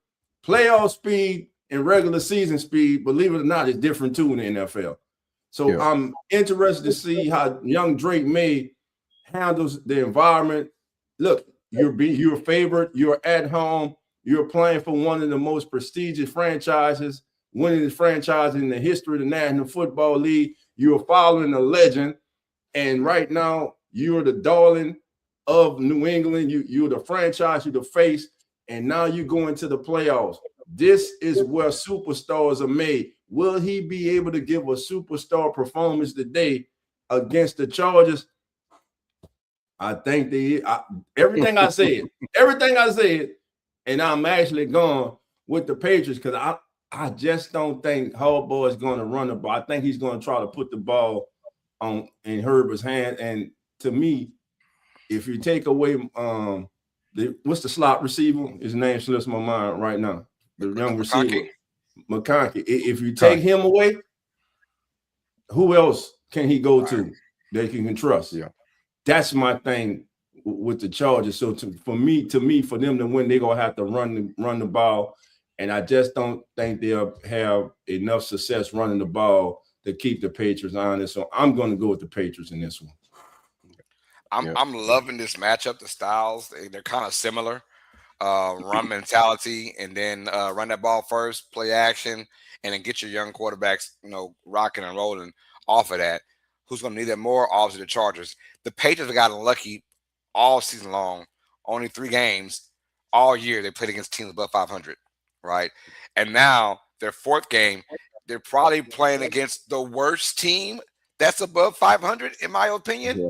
Playoff speed and regular season speed, believe it or not, is different too in the NFL. So I'm interested to see how young Drake May handles the environment. Look, you're a favorite. You're at home. You're playing for one of the most prestigious franchises, winning the franchise in the history of the National Football League. You're following a legend. And right now, you're the darling of New England. You're the franchise, you're the face. And now you go into the playoffs. This is where superstars are made. Will he be able to give a superstar performance today against the Chargers? I think everything I said, and I'm actually going with the Patriots because I just don't think Harbaugh is going to run the ball. I think he's going to try to put the ball in Herbert's hand. And to me, if you take away what's the slot receiver? His name slips my mind right now. The young receiver, McConkey. If you take him away, who else can he go to that he can trust? Yeah. That's my thing with the Chargers. So for them to win, they're gonna have to run the ball, and I just don't think they'll have enough success running the ball to keep the Patriots honest. So I'm going to go with the Patriots in this one. I'm loving this matchup. The styles, they're kind of similar. Run mentality, and then run that ball first, play action, and then get your young quarterbacks, rocking and rolling off of that. Who's going to need that more? Obviously, the Chargers. The Patriots have gotten lucky all season long. Only 3 games all year they played against teams above 500, right? And now their 4th game, they're probably playing against the worst team that's above 500, in my opinion. Yeah.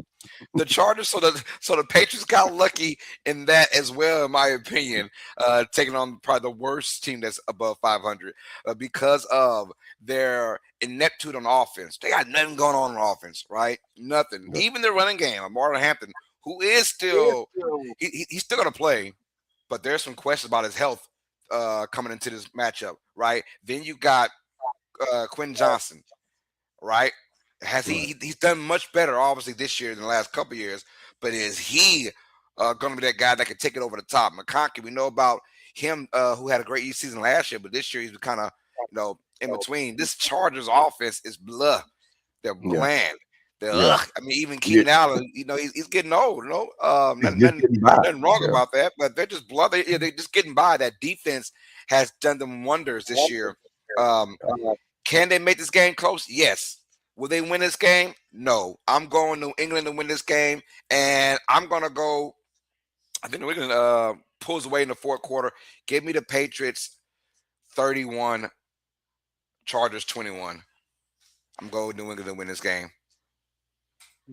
The Chargers, so the Patriots got lucky in that as well, in my opinion, taking on probably the worst team that's above 500 because of their ineptitude on offense. They got nothing going on offense, right? Nothing. Yeah. Even their running game, Marlon Hampton, who is still he's still going to play, but there's some questions about his health coming into this matchup, right? Then you got Quentin Johnson, right? He's done much better, obviously, this year than the last couple of years, but is he going to be that guy that can take it over the top? McConkey, we know about him, who had a great season last year, but this year he's kind of, in between. This Chargers offense is blah. They're bland. They're I mean, even Keenan Allen, he's getting old. Nothing wrong about that, but they're just blah. They're just getting by. That defense has done them wonders this year. Can they make this game close? Yes. Will they win this game? No. I'm going New England to win this game, and I'm going to go – I think New England pulls away in the 4th quarter. Give me the Patriots 31, Chargers 21. I'm going with New England to win this game.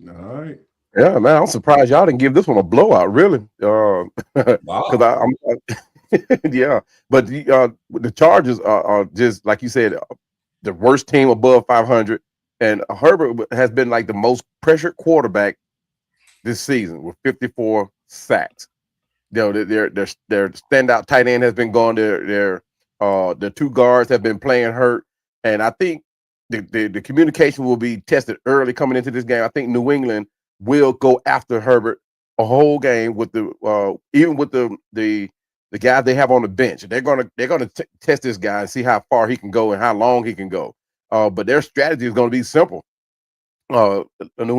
All right. Yeah, man, I'm surprised y'all didn't give this one a blowout, really. Wow. I'm yeah, but the Chargers are just, like you said, the worst team above 500. And Herbert has been like the most pressured quarterback this season with 54 sacks. Their standout tight end has been gone. Their 2 guards have been playing hurt. And I think the communication will be tested early coming into this game. I think New England will go after Herbert a whole game with even with the guys they have on the bench. They're gonna test this guy and see how far he can go and how long he can go. But their strategy is going to be simple. New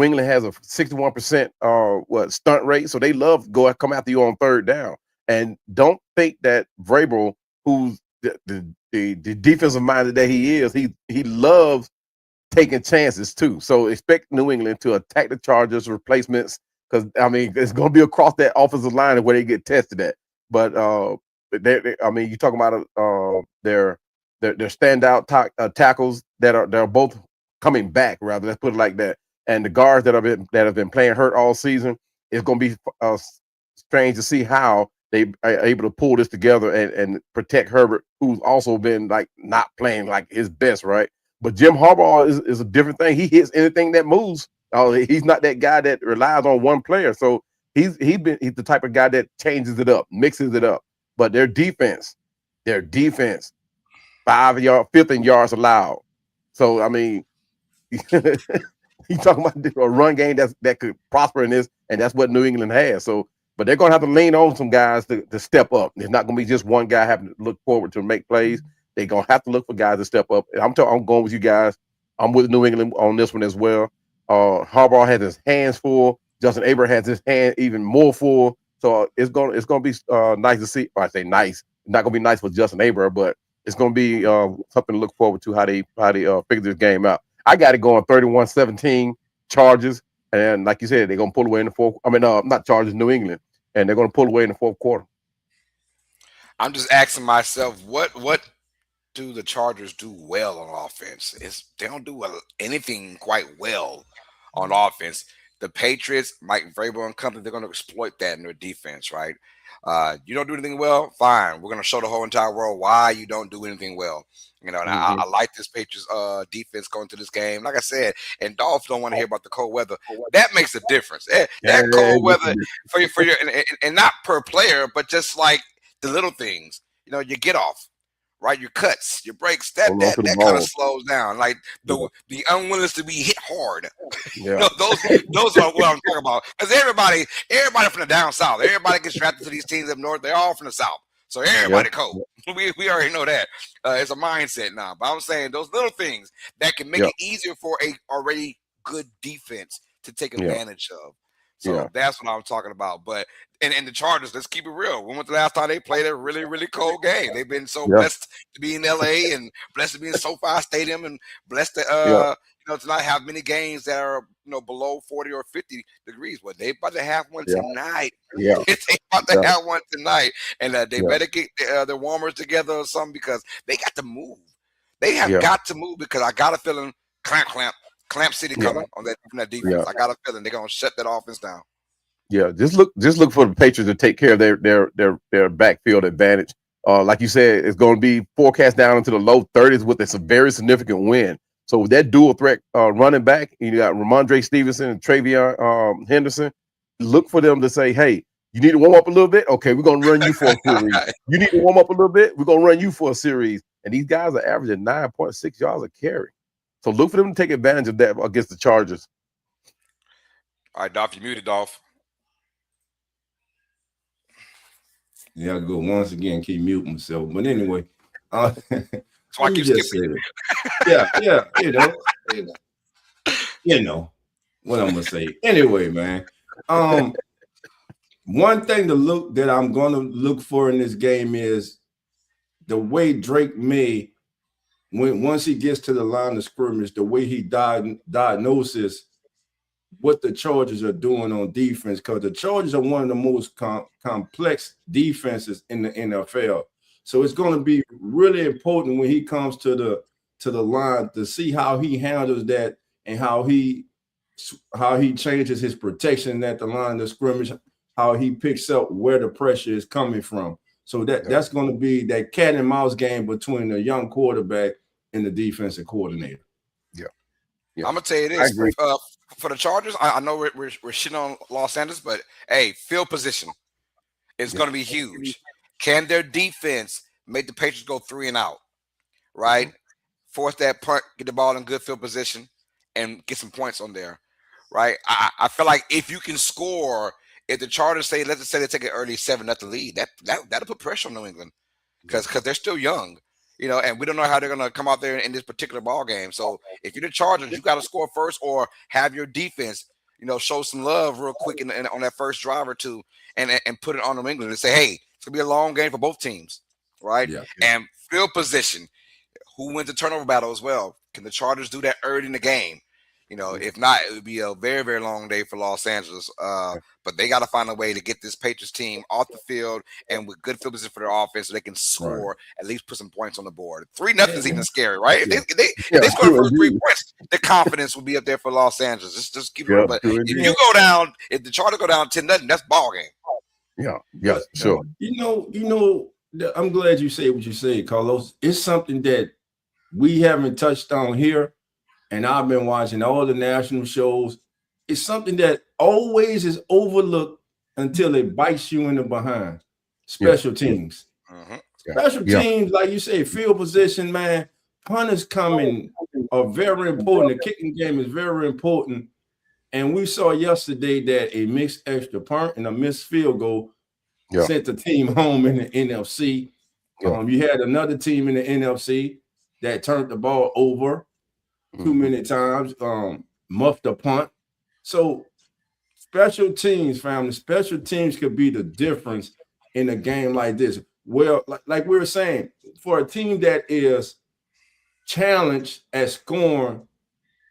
England has a 61% stunt rate, so they love to come after you on 3rd down. And don't think that Vrabel, who's the defensive minded that he is, he loves taking chances too. So expect New England to attack the Chargers replacements because I mean it's going to be across that offensive line where they get tested at. But I mean, you talking about their standout tackles they're both coming back. Rather, let's put it like that. And the guards that have been playing hurt all season, it's going to be strange to see how they are able to pull this together and protect Herbert, who's also been like not playing like his best, right? But Jim Harbaugh is a different thing. He hits anything that moves. He's not that guy that relies on one player. So he's the type of guy that changes it up, mixes it up. But their defense, 5th in yards allowed. So I mean, you talking about a run game that could prosper in this, and that's what New England has. So, but they're gonna have to lean on some guys to step up. It's not gonna be just one guy having to look forward to make plays. They're gonna have to look for guys to step up. And I'm going with you guys. I'm with New England on this one as well. Harbaugh has his hands full. Justin Abrams has his hand even more full. So it's gonna be nice to see. I say nice. It's not gonna be nice for Justin Abrams, but it's gonna be something to look forward to how they figure this game out. I got it going 31-17 Chargers, and like you said, they're gonna pull away in the fourth. I mean, not Chargers, New England, and they're gonna pull away in the fourth quarter. I'm just asking myself, what do the Chargers do well on offense? They don't do anything quite well on offense. The Patriots, Mike Vrabel and company, they're going to exploit that in their defense, right? You don't do anything well, fine. We're going to show the whole entire world why you don't do anything well. You know, and I like this Patriots defense going to this game. Like I said, and Dolphins don't want to hear about the cold weather. That makes a difference. That cold weather for your and not per player, but just like the little things. You know, your get off, right? Your cuts, your breaks. That kind of slows down. Like the unwillingness to be hit hard. Yeah. You know, those are what I'm talking about. Because everybody from the down south, everybody gets drafted to these teams up north. They're all from the south. So everybody cold. We already know that. It's a mindset now. But I'm saying those little things that can make it easier for a already good defense to take advantage of. So that's what I'm talking about. But and the Chargers, let's keep it real. When was the last time they played a really, really cold game? They've been so blessed to be in LA and blessed to be in SoFi Stadium and blessed to to not have many games that are below 40 or 50 degrees. Well, they about to have one tonight. Yeah. They about to have one tonight. And they better get their warmers together or something because they got to move. They have got to move because I got a feeling Clamp City coming on that defense. Yeah. I got a feeling they're gonna shut that offense down. Yeah, just look for the Patriots to take care of their backfield advantage. Like you said, it's going to be forecast down into the low 30s with a very significant win. So with that dual threat running back, you got Ramondre Stevenson and Travion Henderson. Look for them to say, "Hey, you need to warm up a little bit. Okay, we're going to run you for a series. You need to warm up a little bit. We're going to run you for a series." And these guys are averaging 9.6 yards a carry. So look for them to take advantage of that against the Chargers. All right, Dolph, you muted, Dolph. Yeah, I go once again, keep muting myself. But anyway, so I keep skipping. Yeah, you know what I'm gonna say. Anyway, man. One thing that I'm gonna look for in this game is the way Drake May, once he gets to the line of scrimmage, the way he diagnoses what the Chargers are doing on defense, because the Chargers are one of the most complex defenses in the NFL. So it's going to be really important when he comes to the line to see how he handles that and how he changes his protection at the line of scrimmage, how he picks up where the pressure is coming from. So that's going to be that cat and mouse game between the young quarterback and the defensive coordinator. Yeah. I'm gonna tell you this for the Chargers. I know we're shitting on Los Angeles, but hey, field position is gonna be huge. Can their defense make the Patriots go 3 and out? Right, force that punt, get the ball in good field position, and get some points on there. Right, I feel like if you can score, if the Chargers let's say they take an early 7-0 lead, that'll put pressure on New England because they're still young. And we don't know how they're going to come out there in this particular ball game. So if you're the Chargers, you got to score first or have your defense, show some love real quick on that first drive or two and put it on New England and say, hey, it's going to be a long game for both teams, right? Yeah. And field position, who wins the turnover battle as well. Can the Chargers do that early in the game? If not, it would be a very, very long day for Los Angeles. But they got to find a way to get this Patriots team off the field and with good field position for their offense, so they can score, at least put some points on the board. 3-0 is even scary, right? If they score the first 3 points, the confidence will be up there for Los Angeles. Just keep it real. But if the Chargers go down 10-0, that's ball game. Yeah, sure. I'm glad you say what you say, Carlos. It's something that we haven't touched on here. And I've been watching all the national shows. It's something that always is overlooked until it bites you in the behind. Special teams. Special teams, like you say, field position, man. Punters coming are very important. The kicking game is very important. And we saw yesterday that a missed extra punt and a missed field goal sent the team home in the NFC. You had another team in the NFC that turned the ball over too many times, muffed a punt. So special teams, family, special teams could be the difference in a game like this. Well, like we were saying, for a team that is challenged at scoring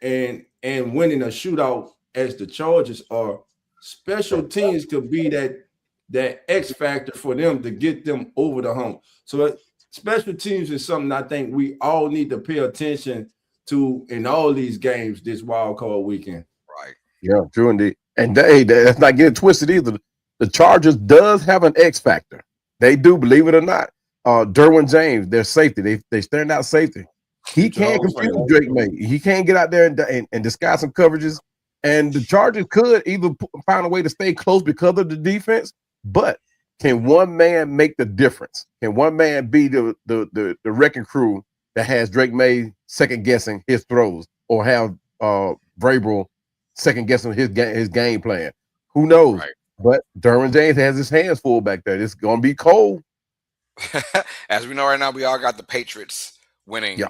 and winning a shootout as the Chargers are, special teams could be that X factor for them to get them over the hump. So special teams is something I think we all need to pay attention to in all these games this wild card weekend. Right. Yeah, true indeed. And that's not getting twisted either. The Chargers does have an X factor. They do, believe it or not. Derwin James, their safety, they stand out safety. He can't confuse Drake May. He can't get out there and disguise some coverages. And the Chargers could either find a way to stay close because of the defense, but can one man make the difference? Can one man be the wrecking crew that has Drake May second guessing his throws, or have Vrabel second guessing his game plan? Who knows? Right. But Derwin James has his hands full back there. It's gonna be cold. As we know right now, we all got the Patriots winning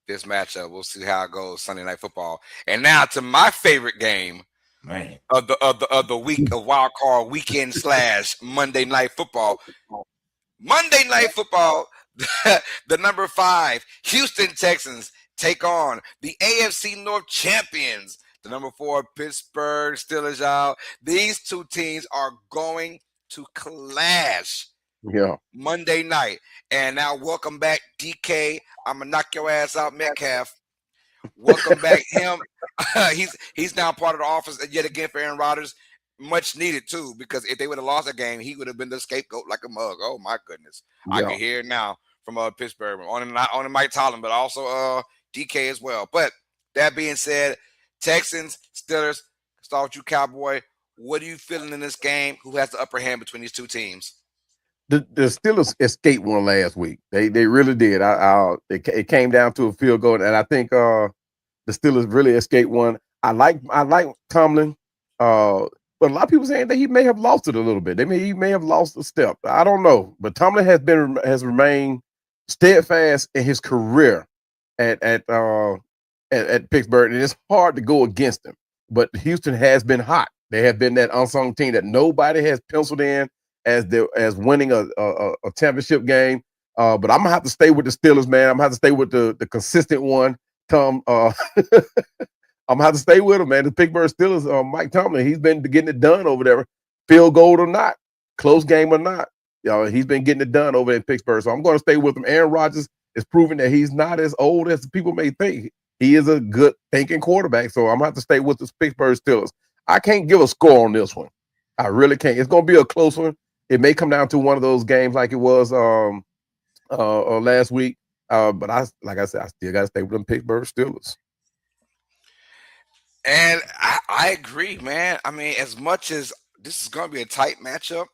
this matchup. We'll see how it goes Sunday Night Football. And now to my favorite game of the week of Wild Card Weekend / Monday Night Football. Monday Night Football. The number 5 Houston Texans take on the AFC North champions, the number 4 Pittsburgh Steelers. Y'all, these two teams are going to clash Monday night. And now welcome back DK. I'm gonna knock your ass out, Metcalf. Welcome back him. He's now part of the office yet again for Aaron Rodgers. Much needed too, because if they would have lost a game, he would have been the scapegoat like a mug. Oh my goodness. I can hear it now from Pittsburgh, not only Mike Tomlin, but also DK as well. But that being said, Texans, Steelers, start with you, Cowboy. What are you feeling in this game? Who has the upper hand between these two teams? The Steelers escaped one last week. They really did. It came down to a field goal, and I think the Steelers really escaped one. I like Tomlin, but a lot of people saying that he may have lost it a little bit. He may have lost a step. I don't know, but Tomlin has remained steadfast in his career at Pittsburgh, and it's hard to go against him. But Houston has been hot. They have been that unsung team that nobody has penciled in as winning a championship game. But I'm gonna have to stay with the Steelers, man. I'm gonna have to stay with the consistent one, Tom. I'm gonna have to stay with him, man. The Pittsburgh Steelers, Mike Tomlin, he's been getting it done over there, field goal or not, close game or not. He's been getting it done over in Pittsburgh. So I'm going to stay with him. Aaron Rodgers is proving that he's not as old as people may think. He is a good thinking quarterback. So I'm going to have to stay with the Pittsburgh Steelers. I can't give a score on this one. I really can't. It's going to be a close one. It may come down to one of those games like it was last week. But like I said, I still got to stay with them Pittsburgh Steelers. And I agree, man. I mean, as much as this is going to be a tight matchup,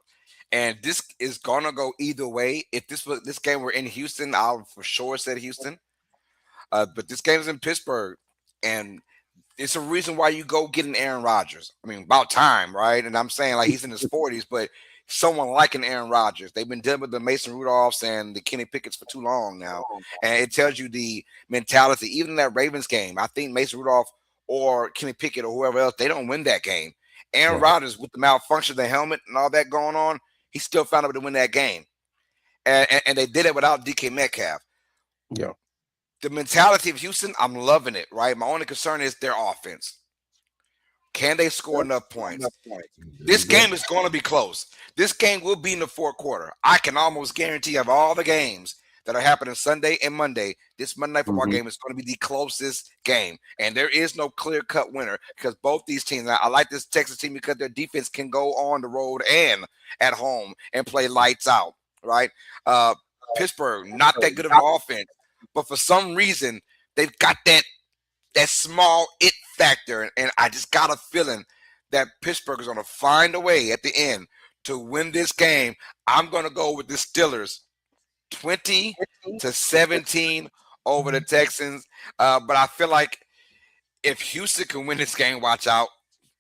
and this is going to go either way. If this game were in Houston, I would for sure said Houston. But this game is in Pittsburgh, and it's a reason why you go get an Aaron Rodgers. I mean, about time, right? And I'm saying like he's in his 40s, but someone like an Aaron Rodgers. They've been dealing with the Mason Rudolphs and the Kenny Pickett's for too long now. And it tells you the mentality. Even in that Ravens game, I think Mason Rudolph or Kenny Pickett or whoever else, they don't win that game. Aaron Rodgers, with the malfunction of the helmet and all that going on, he still found a way to win that game. And they did it without DK Metcalf. Yeah. the mentality of Houston, I'm loving it, right? My only concern is their offense. Can they score enough points? This game is going to be close. This game will be in the fourth quarter. I can almost guarantee of all the games that are happening Sunday and Monday, this Monday Night Football game is going to be the closest game. And there is no clear-cut winner because both these teams, I like this Texas team because their defense can go on the road and at home and play lights out, right? Pittsburgh, not that good of an offense, but for some reason, they've got that small it factor. And I just got a feeling that Pittsburgh is going to find a way at the end to win this game. I'm going to go with the Steelers 20-17 over the Texans. But I feel like if Houston can win this game, watch out.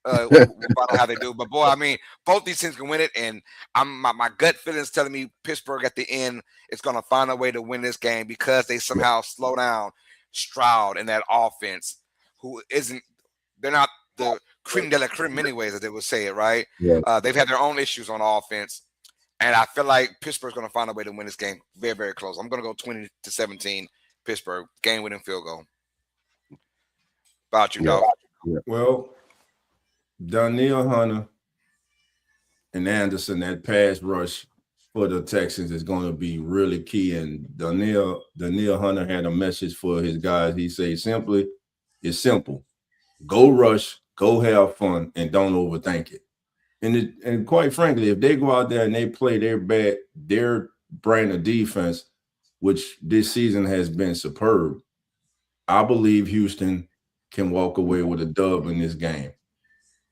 About how they do. But boy, I mean, both these teams can win it. And my gut feeling is telling me Pittsburgh at the end is going to find a way to win this game because they somehow slow down Stroud in that offense, they're not the cream de la creme anyways, as they would say it, right? They've had their own issues on offense. And I feel like Pittsburgh's going to find a way to win this game very, very close. I'm going to go 20-17 Pittsburgh, game-winning field goal. About you, dog. Well, Danielle Hunter and Anderson, that pass rush for the Texans is going to be really key. And Danielle Hunter had a message for his guys. He said, it's simple. Go rush, go have fun, and don't overthink it. And quite frankly, if they go out there and they play their brand of defense, which this season has been superb, I believe Houston can walk away with a dub in this game.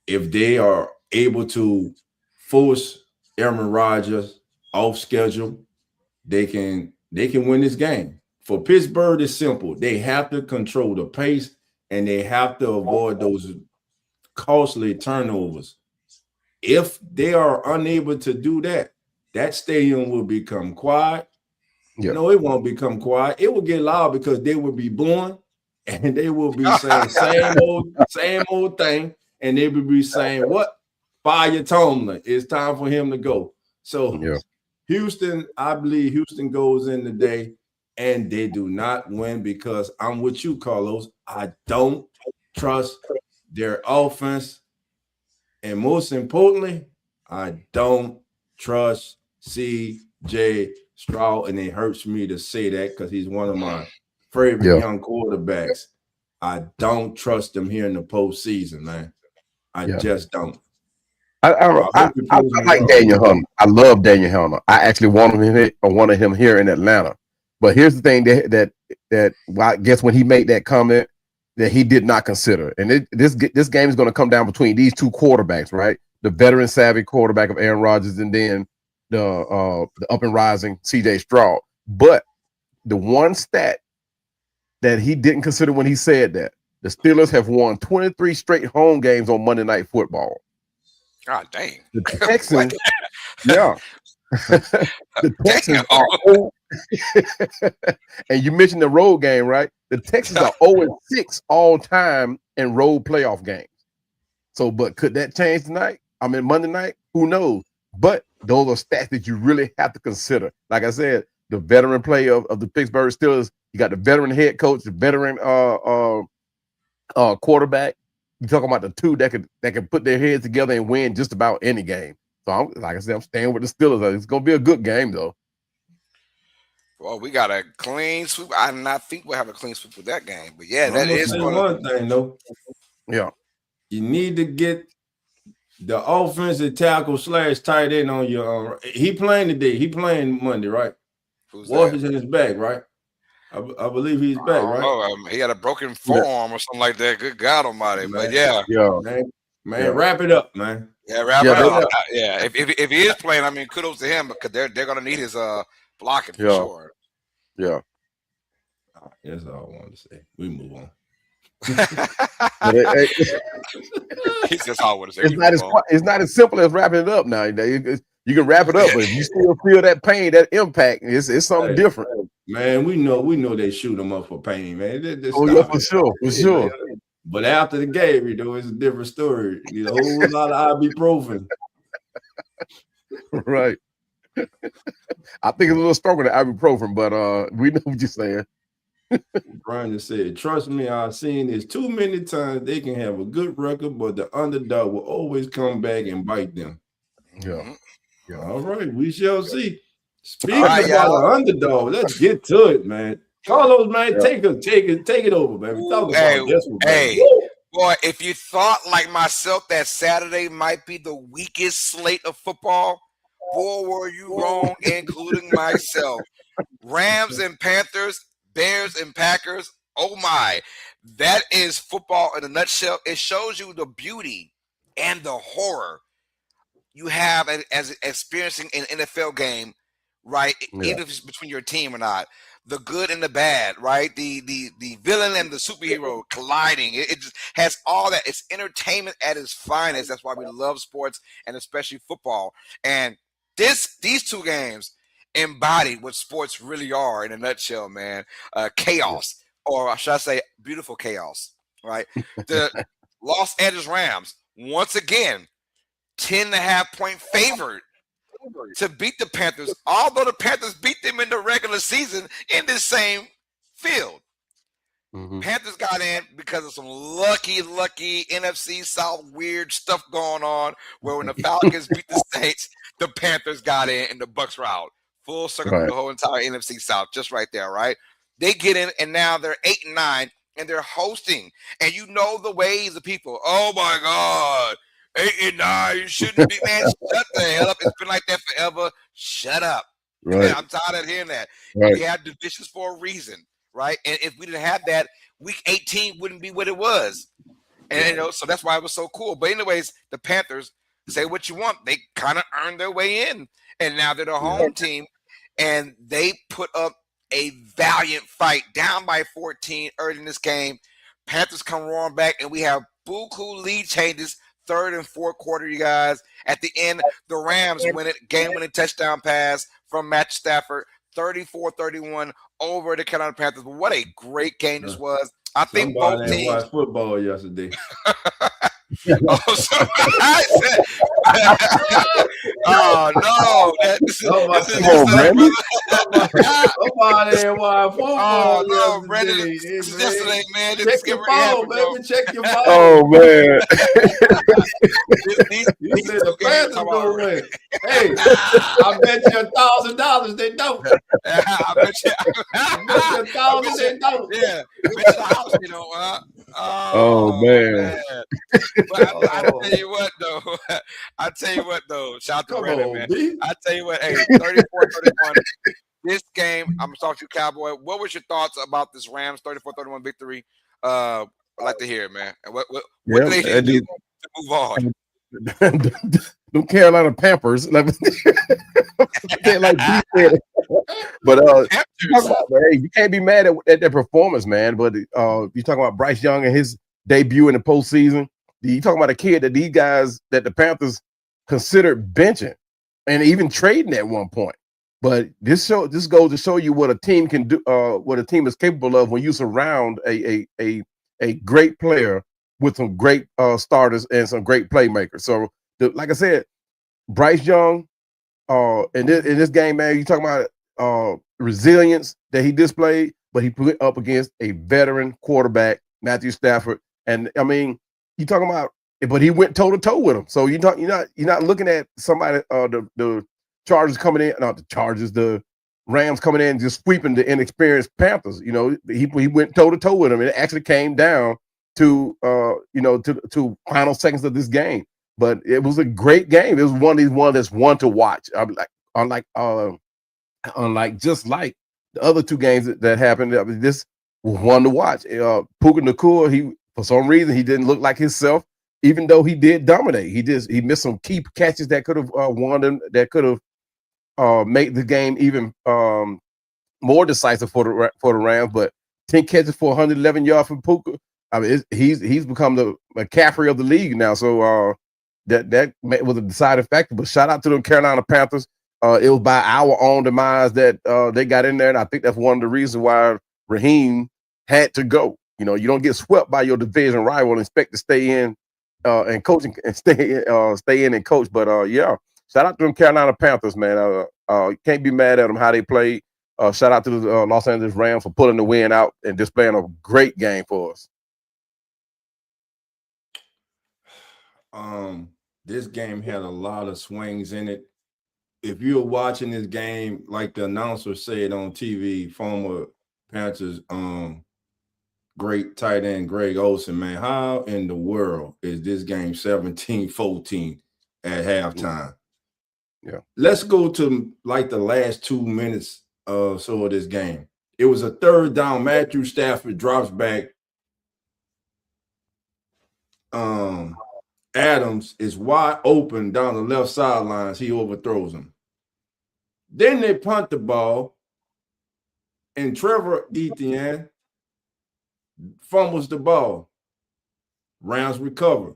If they are able to force Aaron Rodgers off schedule, they can win this game. For Pittsburgh, it's simple. They have to control the pace and they have to avoid those costly turnovers. If they are unable to do that, that stadium will become quiet. No, it won't become quiet. It will get loud because they will be booing and they will be saying same old thing. And they will be saying, what? Fire Tomlin. It's time for him to go. So Houston, I believe Houston goes in today and they do not win because I'm with you, Carlos. I don't trust their offense. And most importantly, I don't trust C.J. Stroud. And it hurts me to say that because he's one of my favorite young quarterbacks. I don't trust him here in the postseason, man. I just don't. I like Daniel Hunter. I love Daniel Hunter. I actually wanted him here in Atlanta. But here's the thing that I guess when he made that comment that he did not consider, and this game is going to come down between these two quarterbacks, right? The veteran savvy quarterback of Aaron Rodgers, and then the up and rising C.J. Stroud. But the one stat that he didn't consider when he said that the Steelers have won 23 straight home games on Monday Night Football. God dang. The Texans, the Texans are 0. And you mentioned the road game, right? The Texans are 0-6 all time in road playoff games. So, but could that change tonight? I mean, Monday night? Who knows? But those are stats that you really have to consider. Like I said, the veteran play of the Pittsburgh Steelers, you got the veteran head coach, the veteran quarterback. You're talking about the two that can put their heads together and win just about any game. So, I'm staying with the Steelers. It's going to be a good game, though. Well, we got a clean sweep. I do not think we'll have a clean sweep with that game. But, yeah, that is one thing, though. Yeah. You need to get the offensive tackle / tight end on your he playing today. He playing Monday, right? Washington is back, right? I believe he's back, right? He had a broken forearm or something like that. Good God Almighty! Man. But man, wrap it up, man. Yeah, wrap it up. Yeah, if he is playing, I mean, kudos to him because they're gonna need his blocking for sure. Yeah, that's all I wanted to say. We move on. That's all I want to say. It's not as simple as wrapping it up now. You can wrap it up, but if you still feel that pain, that impact, it's something different. Man, we know they shoot them up for pain, man. For sure. But after the game, it's a different story. You know, a whole lot of ibuprofen. Right. I think it's a little stronger than ibuprofen, but we know what you're saying. Brian said, "Trust me, I've seen this too many times. They can have a good record, but the underdog will always come back and bite them." Yeah. All right, we shall see. All Speaking right, about y'all. an underdog, let's get to it, man. Carlos, man, Yeah. take it over, man. We talk about this one, man. Hey, boy, if you thought like myself that Saturday might be the weakest slate of football, boy, were you wrong, including myself. Rams and Panthers, Bears and Packers. Oh my, that is football in a nutshell. It shows you the beauty and the horror you have as experiencing an NFL game, right? Yeah. Even if it's between your team or not, the good and the bad, right? The villain and the superhero colliding. It just has all that. It's entertainment at its finest. That's why we love sports and especially football. And these two games embodied what sports really are in a nutshell, man. Chaos, or should I say, beautiful chaos, right? The Los Angeles Rams once again 10.5-point favorite to beat the Panthers, although the Panthers beat them in the regular season in this same field. Mm-hmm. Panthers got in because of some lucky NFC South weird stuff going on, where when the Falcons beat the Saints, the Panthers got in and the Bucks were out. Full circle through the whole entire NFC South, just right there, right? They get in, and now they're 8-9, and they're hosting. And you know the ways of people. Oh, my God. 8-9, you shouldn't be, man. Shut the hell up. It's been like that forever. Shut up. Right. I'm tired of hearing that. Right. We have divisions for a reason, right? And if we didn't have that, week 18 wouldn't be what it was. And so that's why it was so cool. But anyways, the Panthers, say what you want, they kind of earned their way in. And now they're the home team. And they put up a valiant fight, down by 14 early in this game. Panthers come roaring back, and we have buku lead changes. Third and fourth quarter, you guys. At the end, the Rams win it. Game-winning touchdown pass from Matthew Stafford, 34-31 over the Carolina Panthers. But what a great game this was. I think both teams watched football yesterday. Oh no! Somebody watched football yesterday. Yesterday, man. Check your phone, baby. Check your phone. Oh man! You said the Panthers gonna win. Hey, I bet you $1,000 they don't. I bet you $1,000 they don't. Yeah, bet you the house you don't. Oh man! But I tell you what though. Shout out to Brandon, man. I tell you what, hey, 34-31. This game, I'm gonna talk to you, Cowboy. What was your thoughts about this Rams 34-31 victory? I'd like to hear it, man. And what do they do to move on? Them Carolina Pampers, like but you can't be mad at their performance, man. But you talking about Bryce Young and his debut in the postseason. You talking about a kid that these guys that the Panthers considered benching and even trading at one point. But this goes to show you what a team can do, what a team is capable of when you surround a great player with some great starters and some great playmakers. So, like I said, Bryce Young, in this game, man, you talking about resilience that he displayed, but he put up against a veteran quarterback, Matthew Stafford, and I mean, you talking about, but he went toe to toe with him. So you're not looking at somebody the Chargers coming in, not the Chargers, the Rams coming in just sweeping the inexperienced Panthers. You know, he went toe to toe with him, and it actually came down to to final seconds of this game. But it was a great game. It was one of these ones that's one to watch. Unlike just like the other two games that happened, this was one to watch. Puka Nacua, he for some reason he didn't look like himself, even though he did dominate. He missed some key catches that could have won them, that could have made the game even more decisive for the Rams. But 10 catches for 111 yards from Puka. I mean, he's become the McCaffrey of the league now. So that was a deciding factor. But shout out to the Carolina Panthers. It was by our own demise that they got in there, and I think that's one of the reasons why Raheem had to go. You know, you don't get swept by your division rival and expect to stay in and coaching and stay in and coach. But yeah, shout out to them Carolina Panthers, man. You can't be mad at them how they played. Shout out to the Los Angeles Rams for pulling the win out and displaying a great game for us. This game had a lot of swings in it. If you're watching this game, like the announcer said on TV, former Panthers great tight end Greg Olsen, man, how in the world is this game 17-14 at halftime? Yeah. Let's go to like the last 2 minutes or so of this game. It was a third down. Matthew Stafford drops back. Adams is wide open down the left sidelines. He overthrows him. Then they punt the ball, and Trevor Etienne fumbles the ball. Rams recover.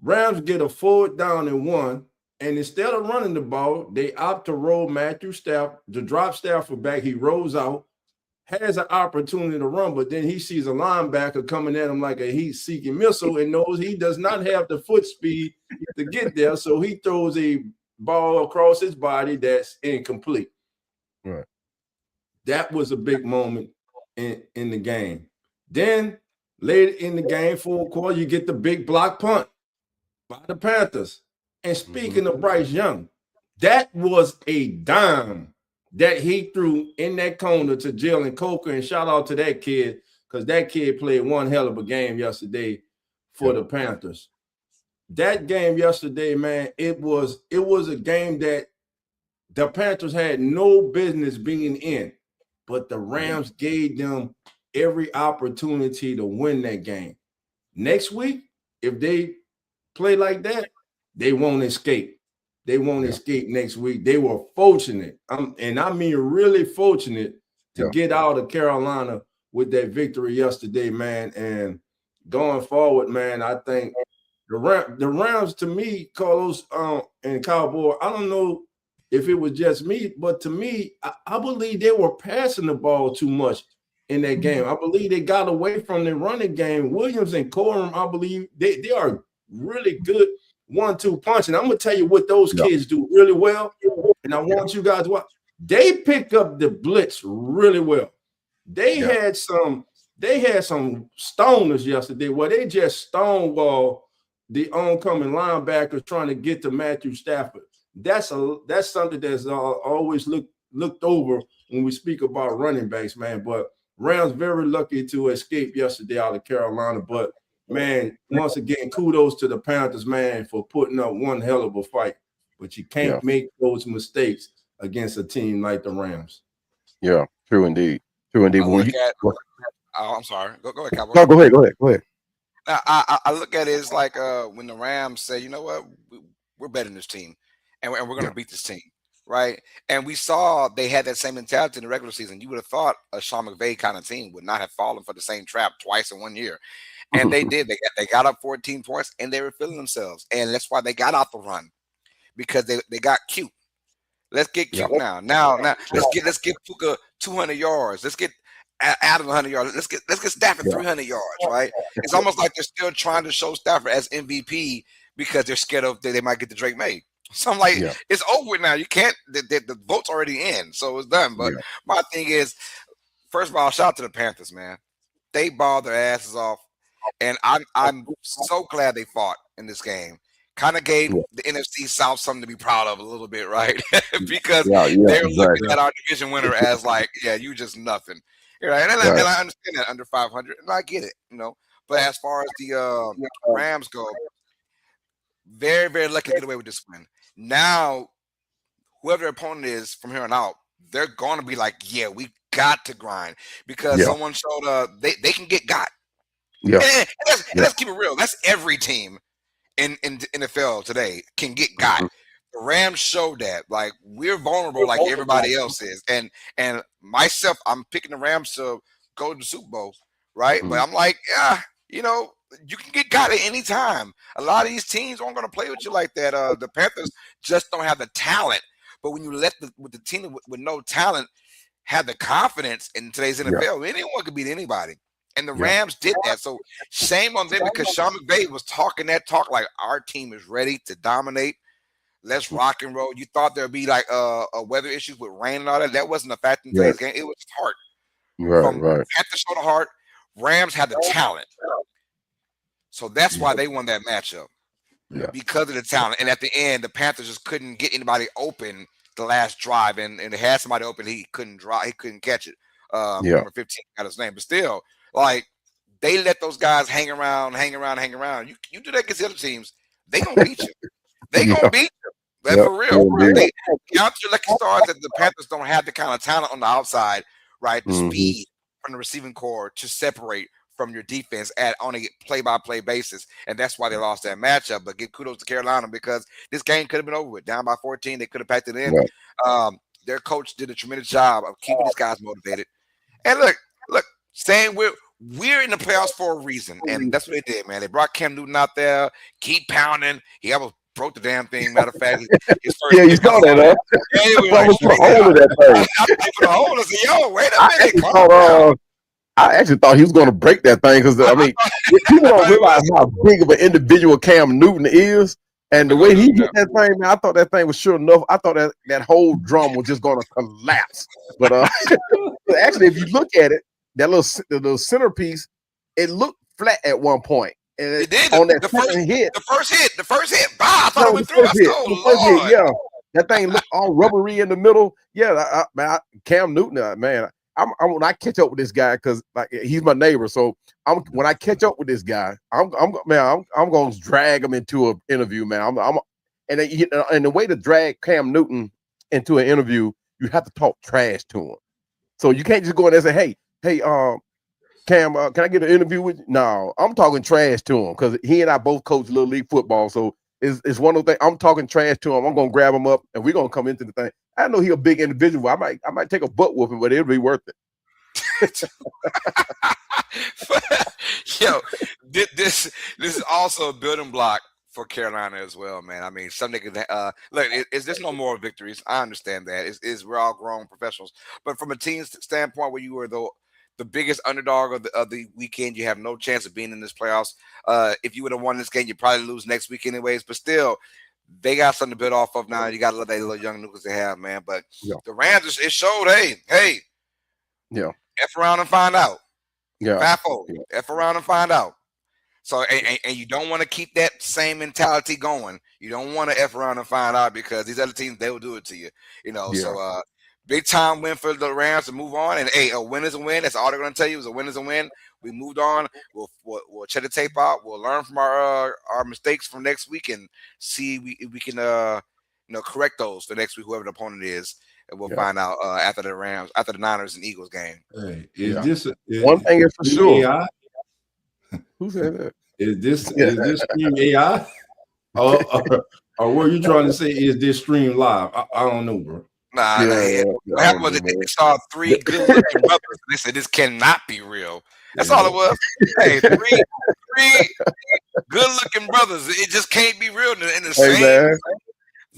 Rams get a 4th down and 1, and instead of running the ball, they opt to roll Matthew Stafford, to drop Stafford back. He rolls out, has an opportunity to run, but then he sees a linebacker coming at him like a heat-seeking missile and knows he does not have the foot speed to get there, so he throws a ball across his body that's incomplete. Right. That was a big moment in the game. Then later in the game, full quarter, you get the big block punt by the Panthers. And speaking of Bryce Young, that was a dime that he threw in that corner to Jalen Coker. And shout out to that kid, because that kid played one hell of a game yesterday for the Panthers. That game yesterday, man, it was a game that the Panthers had no business being in, but the Rams gave them every opportunity to win that game. Next week, if they play like that, they won't escape. They won't escape next week. They were fortunate, and I mean really fortunate, to get out of Carolina with that victory yesterday, man. And going forward, man, I think the Rams, to me, Carlos and Cowboy, I don't know if it was just me, but to me, I believe they were passing the ball too much in that game. I believe they got away from the running game. Williams and Corum, I believe they are really good 1-2 punch. And I'm going to tell you what those kids do really well, and I want you guys to watch. They pick up the blitz really well. They had some stoners yesterday where they just stonewall the oncoming linebackers trying to get to Matthew Stafford. That's something that's always looked over when we speak about running backs, man. But Rams very lucky to escape yesterday out of Carolina. But, man, once again, kudos to the Panthers, man, for putting up one hell of a fight. But you can't make those mistakes against a team like the Rams. Yeah, true indeed. True indeed. I'm sorry. Go ahead, Cowboy. No, go ahead. I look at it as like when the Rams say, you know what, we're better than this team, and we're going to beat this team, right? And we saw they had that same mentality in the regular season. You would have thought a Sean McVay kind of team would not have fallen for the same trap twice in 1 year, and they did. They got up 14 points, and they were feeling themselves, and that's why they got out the run, because they got cute. Let's get cute now. Now let's get Puka 200 yards. Let's get Adam 100 yards. Let's get Stafford 300 yards, right? It's almost like they're still trying to show Stafford as MVP because they're scared of they might get the Drake May. So I'm like, it's over now. You can't. The vote's already in, so it's done. But my thing is, first of all, shout out to the Panthers, man. They balled their asses off, and I'm so glad they fought in this game. Kind of gave the NFC South something to be proud of a little bit, right? Because they're looking at our division winner as like, you just nothing. Right? And I understand that under 500, and I get it, But as far as the Rams go, very, very lucky to get away with this win. Now, whoever their opponent is from here on out, they're going to be like, we got to grind, because someone showed they can get got. Yeah. And let's keep it real. That's every team in NFL today can get got. The Rams showed that, like, we're vulnerable like everybody else is. And myself, I'm picking the Rams to go to the Super Bowl, right? But I'm like, you can get got at any time. A lot of these teams aren't going to play with you like that. The Panthers just don't have the talent. But when you let the team with no talent have the confidence in today's NFL, anyone could beat anybody. And the Rams did that. So shame on them, because Sean McVay was talking that talk like our team is ready to dominate. Let's rock and roll. You thought there'd be like weather issues with rain and all that. That wasn't a factor in today's game. It was heart. From Panthers showed the heart. Rams had the talent. So that's why they won that matchup. Because of the talent. And at the end, the Panthers just couldn't get anybody open the last drive. And they had somebody open. He couldn't catch it. Number 15 got his name. But still, like, they let those guys hang around. You do that against the other teams, they gonna beat you. They gonna beat you. That's for real. They count your lucky stars that the Panthers don't have the kind of talent on the outside, right? The speed from the receiving core to separate from your defense on a play-by-play basis. And that's why they lost that matchup. But give kudos to Carolina because this game could have been over with. Down by 14, they could have packed it in. Their coach did a tremendous job of keeping these guys motivated. And look, saying we're in the playoffs for a reason, and that's what they did, man. They brought Cam Newton out there, keep pounding. He almost broke the damn thing. Matter of fact, his first you saw that, huh? I was put a hole in that thing. I put a hole and said, "Yo, wait a minute." I actually thought he was going to break that thing because people don't realize how big of an individual Cam Newton is, and the way he hit that thing, man, I thought that thing was sure enough. I thought that whole drum was just going to collapse. But actually, if you look at it, that little centerpiece, it looked flat at one point. And it did. On that the first hit. Bah, I thought it went through. That thing looked all rubbery in the middle. Yeah, Cam Newton, man. When I catch up with this guy, because like he's my neighbor, so when I catch up with this guy, I'm going to drag him into an interview, man. And the way to drag Cam Newton into an interview, you have to talk trash to him. So you can't just go in there and say, hey, Cam, can I get an interview with you? No, I'm talking trash to him because he and I both coach Little League football. So it's one of the things. I'm talking trash to him. I'm going to grab him up and we're going to come into the thing. I know he's a big individual. I might take a butt whooping, but it'll be worth it. Yo, this is also a building block for Carolina as well, man. I mean, some niggas look. There's no more victories. I understand that. We're all grown professionals, but from a team standpoint, where you were the biggest underdog of the weekend, you have no chance of being in this playoffs. If you would have won this game, you probably lose next week anyways. But still, they got something to build off of now. You got to let that little young nucleus they have, man. But the Rams, it showed, hey, F around and find out. F around and find out. So, and you don't want to keep that same mentality going. You don't want to F around and find out because these other teams, they will do it to you. So big time win for the Rams to move on. And hey, a win is a win. That's all they're going to tell you is a win is a win. We moved on. We'll check the tape out. We'll learn from our mistakes from next week and see if we can correct those for next week, whoever the opponent is, and we'll find out after the Niners and Eagles game. Hey, is one thing is for sure? AI? Who said that? Is this stream AI? Or what you trying to say? Is this stream live? I don't know, bro. Nah, what happened was they saw 3 good-looking brothers, and they said this cannot be real. That's all it was. Hey, three good-looking brothers. It just can't be real in the same.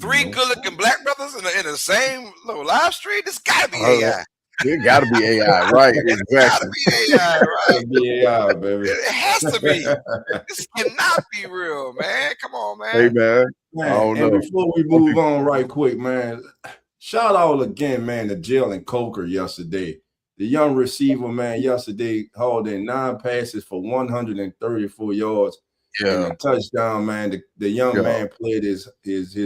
3 good-looking black brothers in the same little live stream. This gotta be AI. It gotta be AI, right? Exactly. Gotta be AI, right? Gotta be AI, baby. It has to be. This cannot be real, man. Come on, man. Hey, man. And before we move on, right quick, man. Shout out again, man, to Jalen Coker yesterday. The young receiver, man, yesterday hauled in 9 passes for 134 yards and a touchdown, man. The young man played his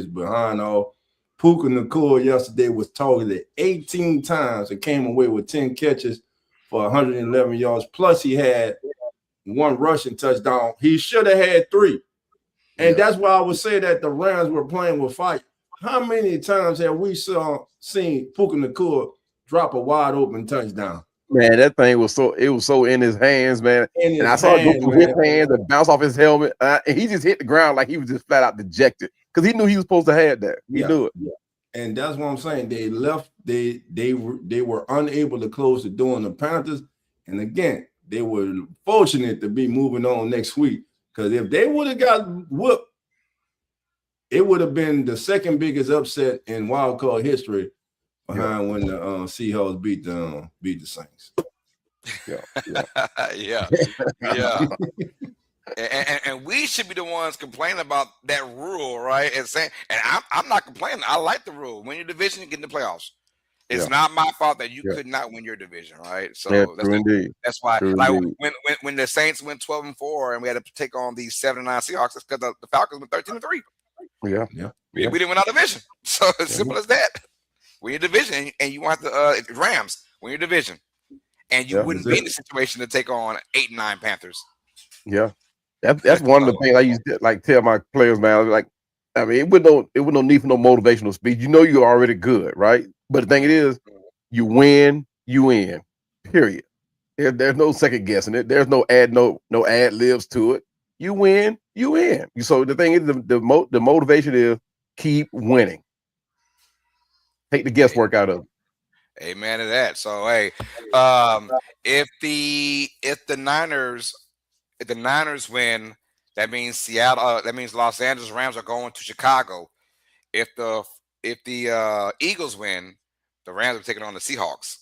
behind off. Puka Nacua yesterday was targeted 18 times and came away with 10 catches for 111 yards. Plus, he had 1 rushing touchdown. He should have had 3. And that's why I would say that the Rams were playing with fight. How many times have we seen Puka Nacua drop a wide open touchdown? Man, that thing was so in his hands, man. And I saw it go through his hands and bounce off his helmet. And he just hit the ground like he was just flat out dejected because he knew he was supposed to have that. He knew it. Yeah. And that's what I'm saying. They left. They were unable to close the door on the Panthers. And again, they were fortunate to be moving on next week because if they would have got whooped, it would have been the second biggest upset in wild card history behind when the Seahawks beat the Saints. Yeah. And we should be the ones complaining about that rule, right? And saying, and I'm not complaining. I like the rule. Win your division, get in the playoffs. It's not my fault that you could not win your division, right? So that's why, like when the Saints went 12-4 and we had to take on these 7-9 Seahawks, it's because the Falcons went 13-3. We didn't win our division. So it's simple as that. Win your division, and you want the Rams win your division, and you wouldn't be in the situation to take on 8-9 Panthers. Yeah, that's one of the things I used to like tell my players, man. Like, I mean, it would no need for no motivational speech. You know you're already good, right? But the thing it is, you win, period. There's no second guessing it. There's no ad libs to it. You win, you win. So the thing is, the motivation is keep winning. Take the guesswork out of it. Amen to that. So hey, if the Niners win, that means Seattle. That means Los Angeles Rams are going to Chicago. If the Eagles win, the Rams are taking on the Seahawks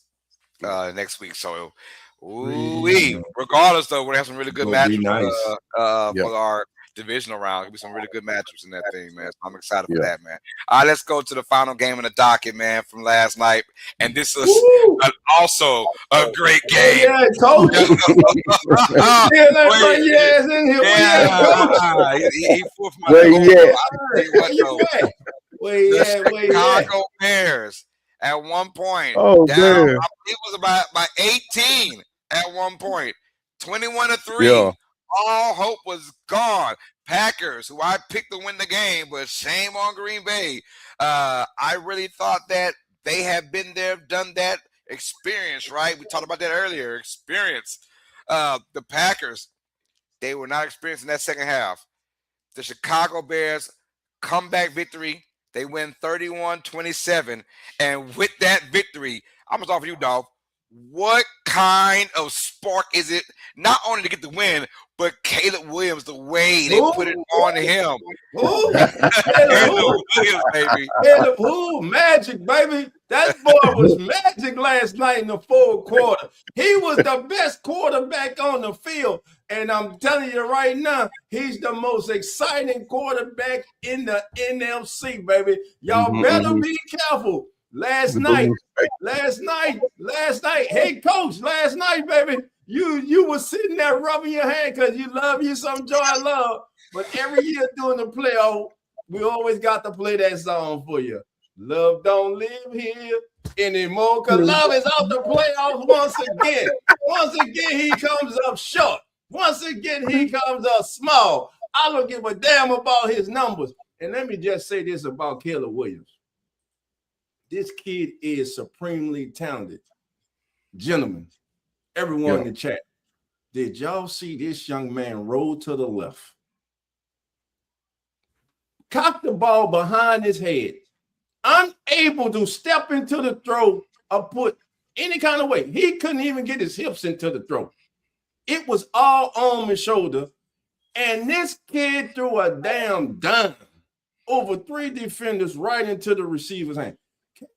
next week. So, regardless, though, we're gonna have some really good matchups for our divisional round. It'll be some really good matchups in that thing, man. So I'm excited for that, man. All right, let's go to the final game in the docket, man, from last night. And this was also a great game. Yeah, coach. He fought for my Chicago Bears at one point. Oh, down, man. it was about by 18 at one point. 21-3. Yeah. All hope was gone. Packers, who I picked to win the game, but shame on Green Bay. I really thought that they have been there, done that experience, right? We talked about that earlier. Experience. The Packers, they were not experienced in that second half. The Chicago Bears comeback victory. They win 31-27. And with that victory, I'm going to start with you, Dolph. What kind of spark is it, not only to get the win, but Caleb Williams, the way they put it on him? Caleb Williams, baby. Caleb magic, baby. That boy was magic last night in the fourth quarter. He was the best quarterback on the field. And I'm telling you right now, he's the most exciting quarterback in the NFC, baby. Y'all better be careful. Last night, hey coach, last night, baby, you were sitting there rubbing your hand because you love you some Joy Love. But every year during the playoff, we always got to play that song for you. Love don't live here anymore because Love is out the playoffs once again. Once again, he comes up short. Once again, he comes up small. I don't give a damn about his numbers. And let me just say this about Caleb Williams. This kid is supremely talented. Gentlemen, everyone in the chat, did y'all see this young man roll to the left? Cock the ball behind his head. Unable to step into the throw or put any kind of weight. He couldn't even get his hips into the throw. It was all arm and shoulder. And this kid threw a damn dime over 3 defenders right into the receiver's hand.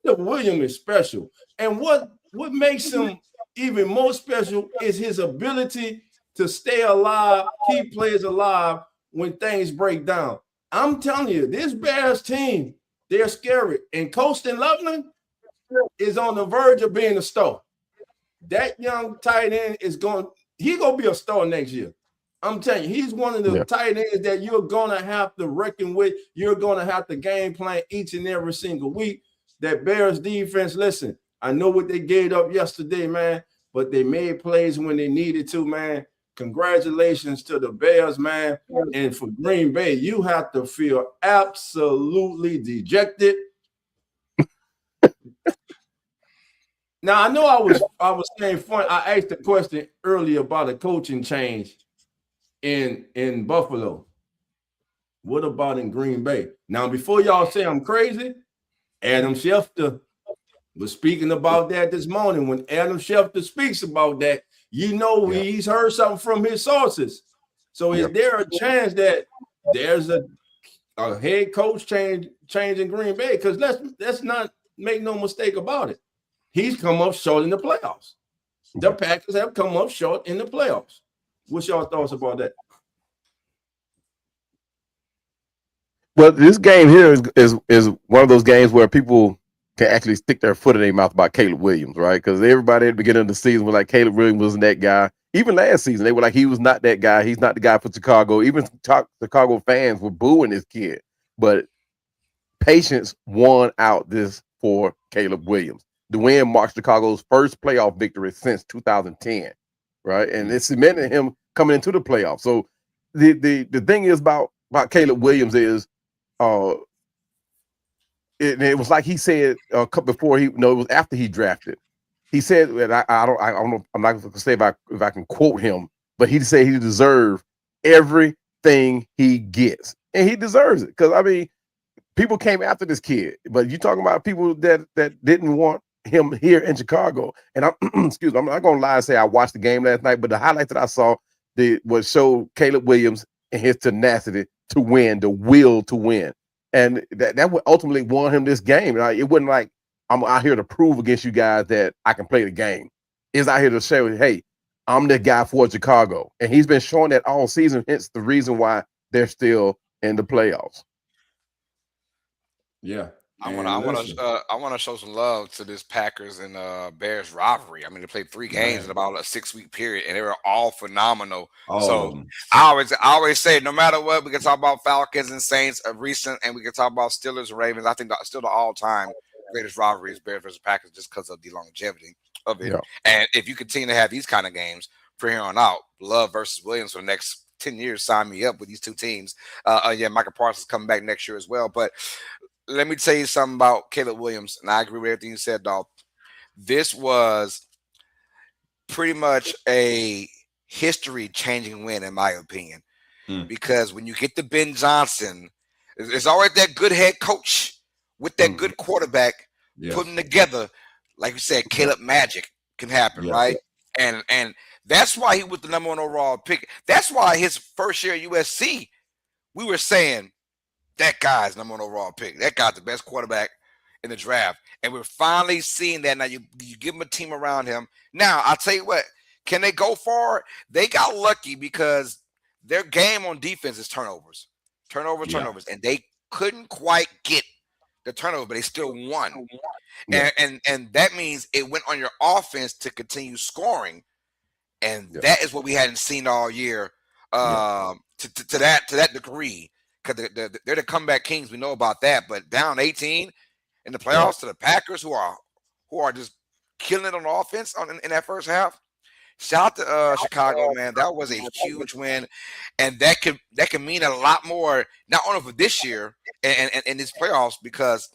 Caleb Williams is special. And what makes him even more special is his ability to stay alive, keep players alive when things break down. I'm telling you, this Bears team, they're scary. And Colston Loveland is on the verge of being a star. That young tight end he's going to be a star next year. I'm telling you, he's one of the tight ends that you're going to have to reckon with. You're going to have to game plan each and every single week. That Bears defense, listen, I know what they gave up yesterday, man, but they made plays when they needed to, man. Congratulations to the Bears, man. And for Green Bay, you have to feel absolutely dejected. Now, I know I was saying fun. I asked a question earlier about a coaching change in Buffalo. What about in Green Bay? Now, before y'all say I'm crazy, Adam Schefter was speaking about that this morning. When Adam Schefter speaks about that, you know he's heard something from his sources. So is there a chance that there's a head coach change in Green Bay? Because let's not make no mistake about it. He's come up short in the playoffs. The Packers have come up short in the playoffs. What's your thoughts about that? Well, this game here is one of those games where people can actually stick their foot in their mouth about Caleb Williams, right? Because everybody at the beginning of the season was like, Caleb Williams wasn't that guy. Even last season, they were like, he was not that guy. He's not the guy for Chicago. Even Chicago fans were booing this kid. But patience won out this for Caleb Williams. The win marked Chicago's first playoff victory since 2010, right? And it cemented him coming into the playoffs. So the thing is about Caleb Williams is it was like he said before it was after he drafted. He said, and I don't know, I'm not going to say if I can quote him, but he said he deserved everything he gets, and he deserves it because I mean, people came after this kid, but you talking about people that didn't want him here in Chicago. And I'm excuse me, I'm not going to lie and say I watched the game last night, but the highlights that I saw was showed Caleb Williams and his tenacity to win, the will to win. And that would ultimately won him this game. Like, it wasn't like I'm out here to prove against you guys that I can play the game. He's out here to show, hey, I'm the guy for Chicago. And he's been showing that all season, hence the reason why they're still in the playoffs. Yeah. I want to show some love to this Packers and Bears rivalry. I mean, they played 3 games in about a 6-week period, and they were all phenomenal. I always say, no matter what, we can talk about Falcons and Saints of recent, and we can talk about Steelers and Ravens. I think still the all-time greatest rivalry is Bears versus Packers, just because of the longevity of it. Yeah. And if you continue to have these kind of games from here on out, Love versus Williams for the next 10 years, sign me up with these 2 teams. Michael Parsons coming back next year as well, but. Let me tell you something about Caleb Williams, and I agree with everything you said, Dolph. This was pretty much a history-changing win, in my opinion, because when you get to Ben Johnson, there's always that good head coach with that good quarterback putting together, like you said, Caleb magic can happen, right? And that's why he was the number 1 overall pick. That's why his first year at USC, we were saying, that guy's number 1 overall pick. That guy's the best quarterback in the draft. And we're finally seeing that now. You give him a team around him. Now, I'll tell you what, can they go far? They got lucky because their game on defense is turnovers. Turnovers. And they couldn't quite get the turnover, but they still won. Yeah. And that means it went on your offense to continue scoring. And that is what we hadn't seen all year to that degree. Because they're the comeback kings, we know about that. But down 18 in the playoffs to the Packers, who are just killing it on offense in that first half. Shout out to Chicago, man. That was a huge win, and that can mean a lot more, not only for this year and these playoffs, because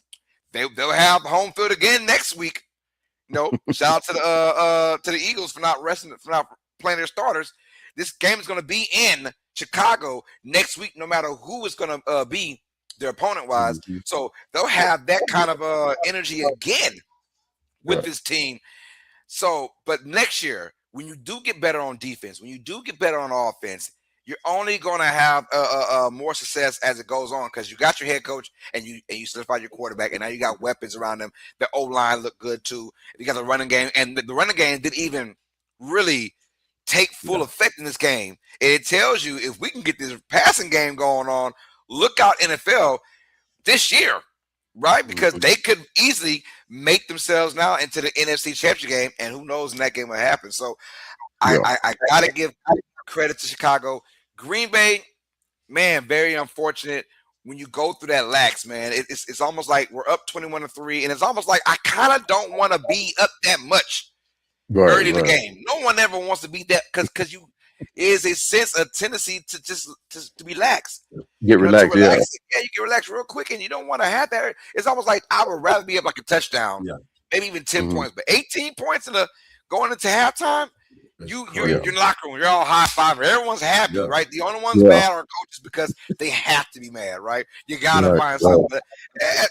they'll have home field again next week. Shout out to the Eagles for not playing their starters. This game is going to be in Chicago next week, no matter who is going to be their opponent-wise. So they'll have that kind of energy again with this team. So, but next year, when you do get better on defense, when you do get better on offense, you're only going to have more success as it goes on, because you got your head coach and you solidified your quarterback, and now you got weapons around them. The O-line looked good too. You got the running game, and the running game didn't even really take full effect in this game. It tells you, if we can get this passing game going on, look out NFL this year, right? Because they could easily make themselves now into the NFC Championship game, and who knows when that game will happen. So I got to give credit to Chicago. Green Bay, man, very unfortunate when you go through that lax, man. It's almost like we're up 21-3, and it's almost like I kind of don't want to be up that much. Early in the game. No one ever wants to be that, because you is a tendency to just to relax. Get relaxed, Yeah, you get relaxed real quick, and you don't want to have that. It's almost like I would rather be up like a touchdown, maybe even 10 points, but 18 points going into halftime. You're in the locker room. You're all high five. Everyone's happy, right? The only ones mad are coaches, because they have to be mad, right? You gotta find something. But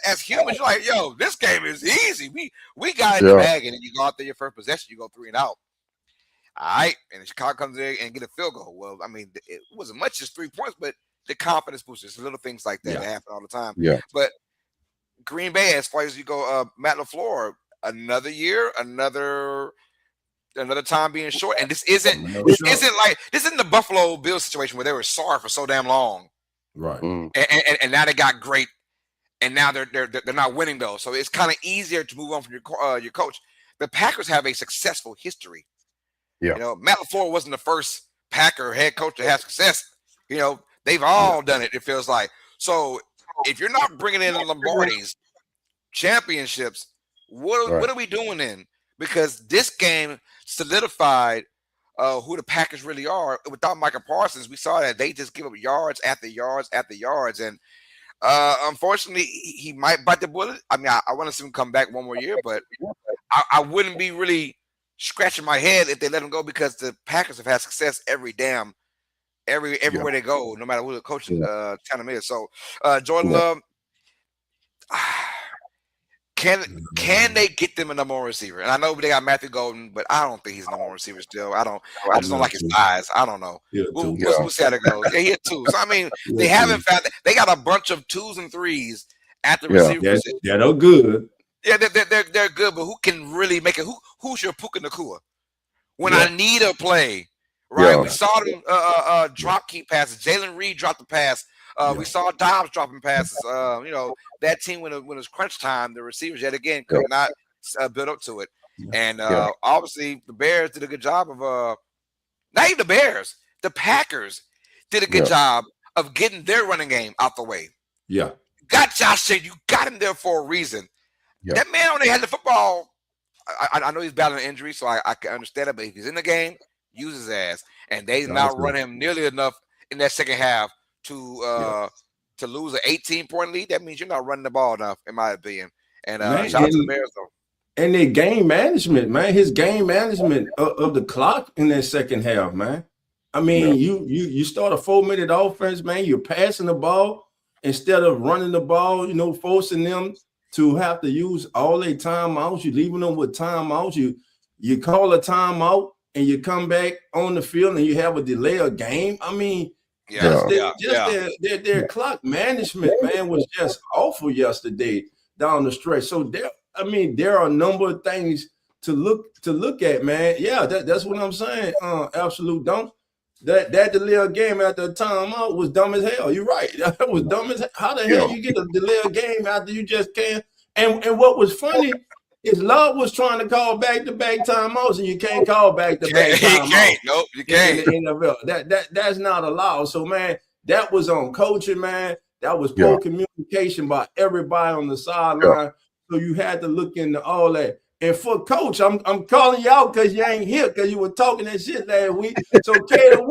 as humans, you're like, yo, this game is easy. We got in the bag, and then you go out there your first possession, you go 3 and out. All right, and Chicago comes in and get a field goal. Well, I mean, it wasn't much as 3 points, but the confidence boosters, little things like that happen all the time. Yeah. But Green Bay, as far as you go, Matt LaFleur, another year, another time being short, and this isn't the Buffalo Bills situation where they were sorry for so damn long. Right. And now they got great, and now they're not winning though. So it's kind of easier to move on from your coach. The Packers have a successful history. Yeah. Matt LaFleur wasn't the first Packer head coach to have success. They've all done it. It feels like. So if you're not bringing in Lombardi's championships, what are we doing then? Because this game solidified who the Packers really are. Without Micah Parsons, we saw that they just give up yards after yards after yards, and unfortunately, he might bite the bullet. I mean, I want to see him come back one more year, but I wouldn't be really scratching my head if they let him go, because the Packers have had success everywhere they go, no matter who the coach tell them is. So Jordan Love, can they get them a number one receiver? And I know they got Matthew Golden, but I don't think he's a number one receiver still. I just don't like his size. I don't know. We'll see how that goes. Yeah, he hit 2. So I mean, they haven't found. They got a bunch of 2s and 3s at the receiver position. Yeah, they're good. Yeah, they're good, but who can really make it? Who's your Puka Nacua? When I need a play, right? We saw them drop key passes. Jalen Reed dropped the pass. We saw Dobbs dropping passes. That team when it was crunch time, the receivers yet again could not build up to it. And obviously the Bears did a good job of not even the Bears, the Packers did a good job of getting their running game out the way. Yeah. Got Josh Jacobs. You got him there for a reason. Yep. That man, when they had the football, I know he's battling an injury, so I can understand it. But if he's in the game, use his ass. And they not run him nearly enough in that second half to lose an 18-point lead. That means you're not running the ball enough, in my opinion. And shout out to the Bears, though. And their game management, man. His game management of the clock in that second half, man. I mean, you start a 4-minute offense, man. You're passing the ball instead of running the ball, forcing them to have to use all their timeouts. You're leaving them with timeouts. You call a timeout and you come back on the field and you have a delay of game. I mean, their clock management, man, was just awful yesterday down the stretch. So there are a number of things to look at, man. Yeah, that's what I'm saying. Absolute dumb. That delay of game after a timeout was dumb as hell. You're right. That was dumb as hell. How the hell you get a delay of game after you just can't? And what was funny is Love was trying to call back-to-back timeouts, and you can't call back-to-back timeouts. You can't. Nope, you can't. In the NFL. That's not allowed. So, man, that was on coaching, man. That was poor communication by everybody on the sideline. So you had to look into all that. And for Coach, I'm calling you out because you ain't here, because you were talking that shit last week. So Caleb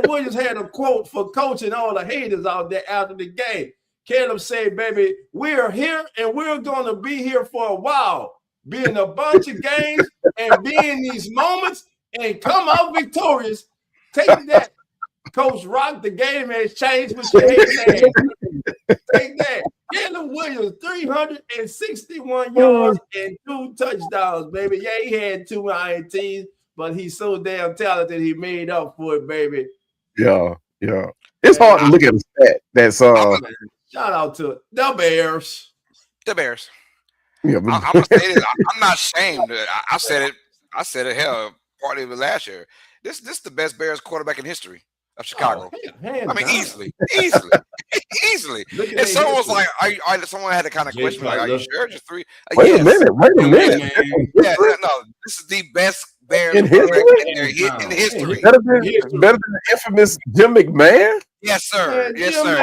Williams had a quote for Coach and all the haters out there after the game. Caleb said, baby, we're here and we're going to be here for a while, be in a bunch of games and be in these moments and come out victorious. Take that. Coach Rock, the game has changed with your head. Take that. Caleb Williams, 361 yards and 2 touchdowns, baby. Yeah, he had 2 INTs, but he's so damn talented he made up for it, baby. Yeah. It's hard to look at a stat that's shout out to the Bears. The Bears. Yeah, I'm gonna say this. I'm not ashamed. I said it. Hell, partly of it last year. This is the best Bears quarterback in history of Chicago. Easily. And someone was like, someone had to kind of question me, like, are you sure? Just 3? Wait a minute. Yeah, no, this is the best Bears in history. In history. Better than the infamous Jim McMahon. Yes, sir. Yes, sir.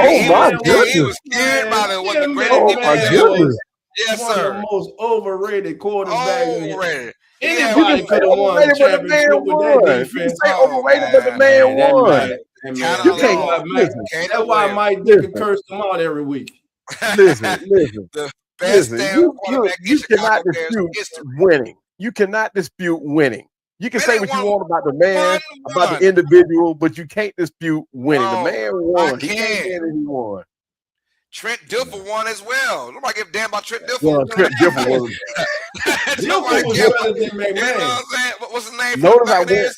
He was scared by the one of the greatest. Oh my goodness. Yes, one sir. of the most overrated quarterbacks. Overrated. Anybody could have won the championship with that defense. You say overrated, but the man won. You can't. That's why Mike Dick cursed him out every week. Listen. The best You cannot dispute winning. You cannot dispute winning. You can say what you want about the man, about the individual, but you can't dispute winning. The man won. He won. Trent Dilfer won as well. Nobody give a damn about Trent Dilfer. Well, Trent Dilfer was. Dilfer was better than McMahon. You know what I'm saying? What's his name? Notice I went.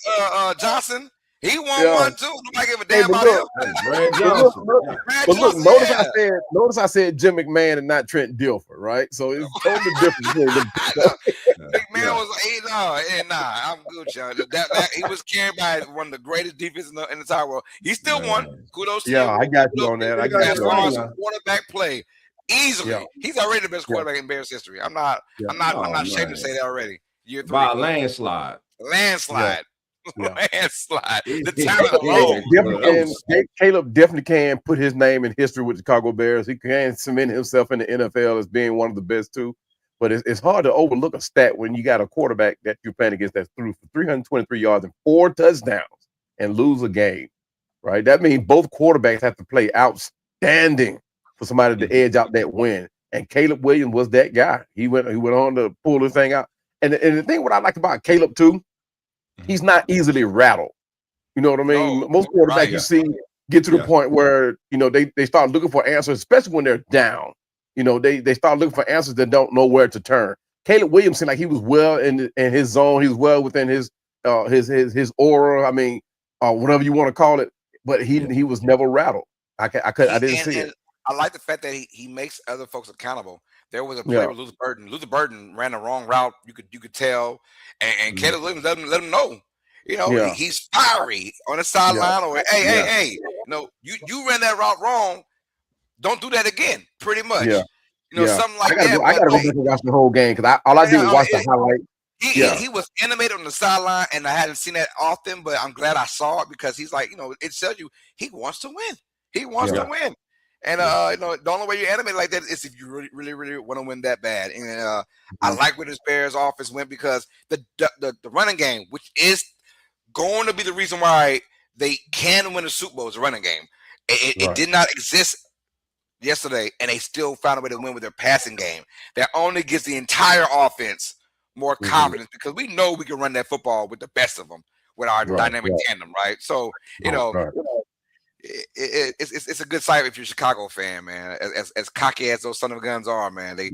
Johnson. He won one too. Nobody give a damn about him. Brad Johnson. But look, notice I said Jim McMahon and not Trent Dilfer, right? So it's totally different. McMahon was like, I'm good, y'all. That he was carried by one of the greatest defenses in the entire world. He still won. Kudos to you. I got you on that. As far as quarterback play, easily, he's already the best quarterback in Bears history. I'm not ashamed to say that already. Year 3, by a landslide. Landslide. The talent. Caleb definitely can put his name in history with the Chicago Bears. He can cement himself in the NFL as being one of the best too. But it's hard to overlook a stat when you got a quarterback that you're playing against that threw for 323 yards and 4 touchdowns and lose a game, right? That means both quarterbacks have to play outstanding for somebody to edge out that win. And Caleb Williams was that guy. He went on to pull this thing out. And the thing what I like about Caleb too, he's not easily rattled. You know what I mean? Most quarterbacks you see get to the point where, they start looking for answers, especially when they're down. They start looking for answers that don't know where to turn. Caleb Williams seemed like he was well in his zone. He was well within his aura. I mean, whatever you want to call it. But he was never rattled. I didn't see it. I like the fact that he makes other folks accountable. There was a play with Luther Burden. Luther Burden ran the wrong route. You could tell, and Caleb Williams let him know. He's fiery on the sideline. Or hey, you ran that route wrong. Don't do that again. Pretty much, something like that. I gotta go back and watch the whole game because all I did was watch the highlight. He was animated on the sideline, and I hadn't seen that often, but I'm glad I saw it because he's like, it tells you he wants to win. He wants to win. And the only way you animate like that is if you really, really, really want to win that bad. And I like where this Bears offense went because the running game, which is going to be the reason why they can win a Super Bowl, is a running game. It did not exist yesterday, and they still found a way to win with their passing game. That only gives the entire offense more confidence because we know we can run that football with the best of them with our dynamic tandem, right? So It's a good sight if you're a Chicago fan, man. As cocky as those son of guns are, man, they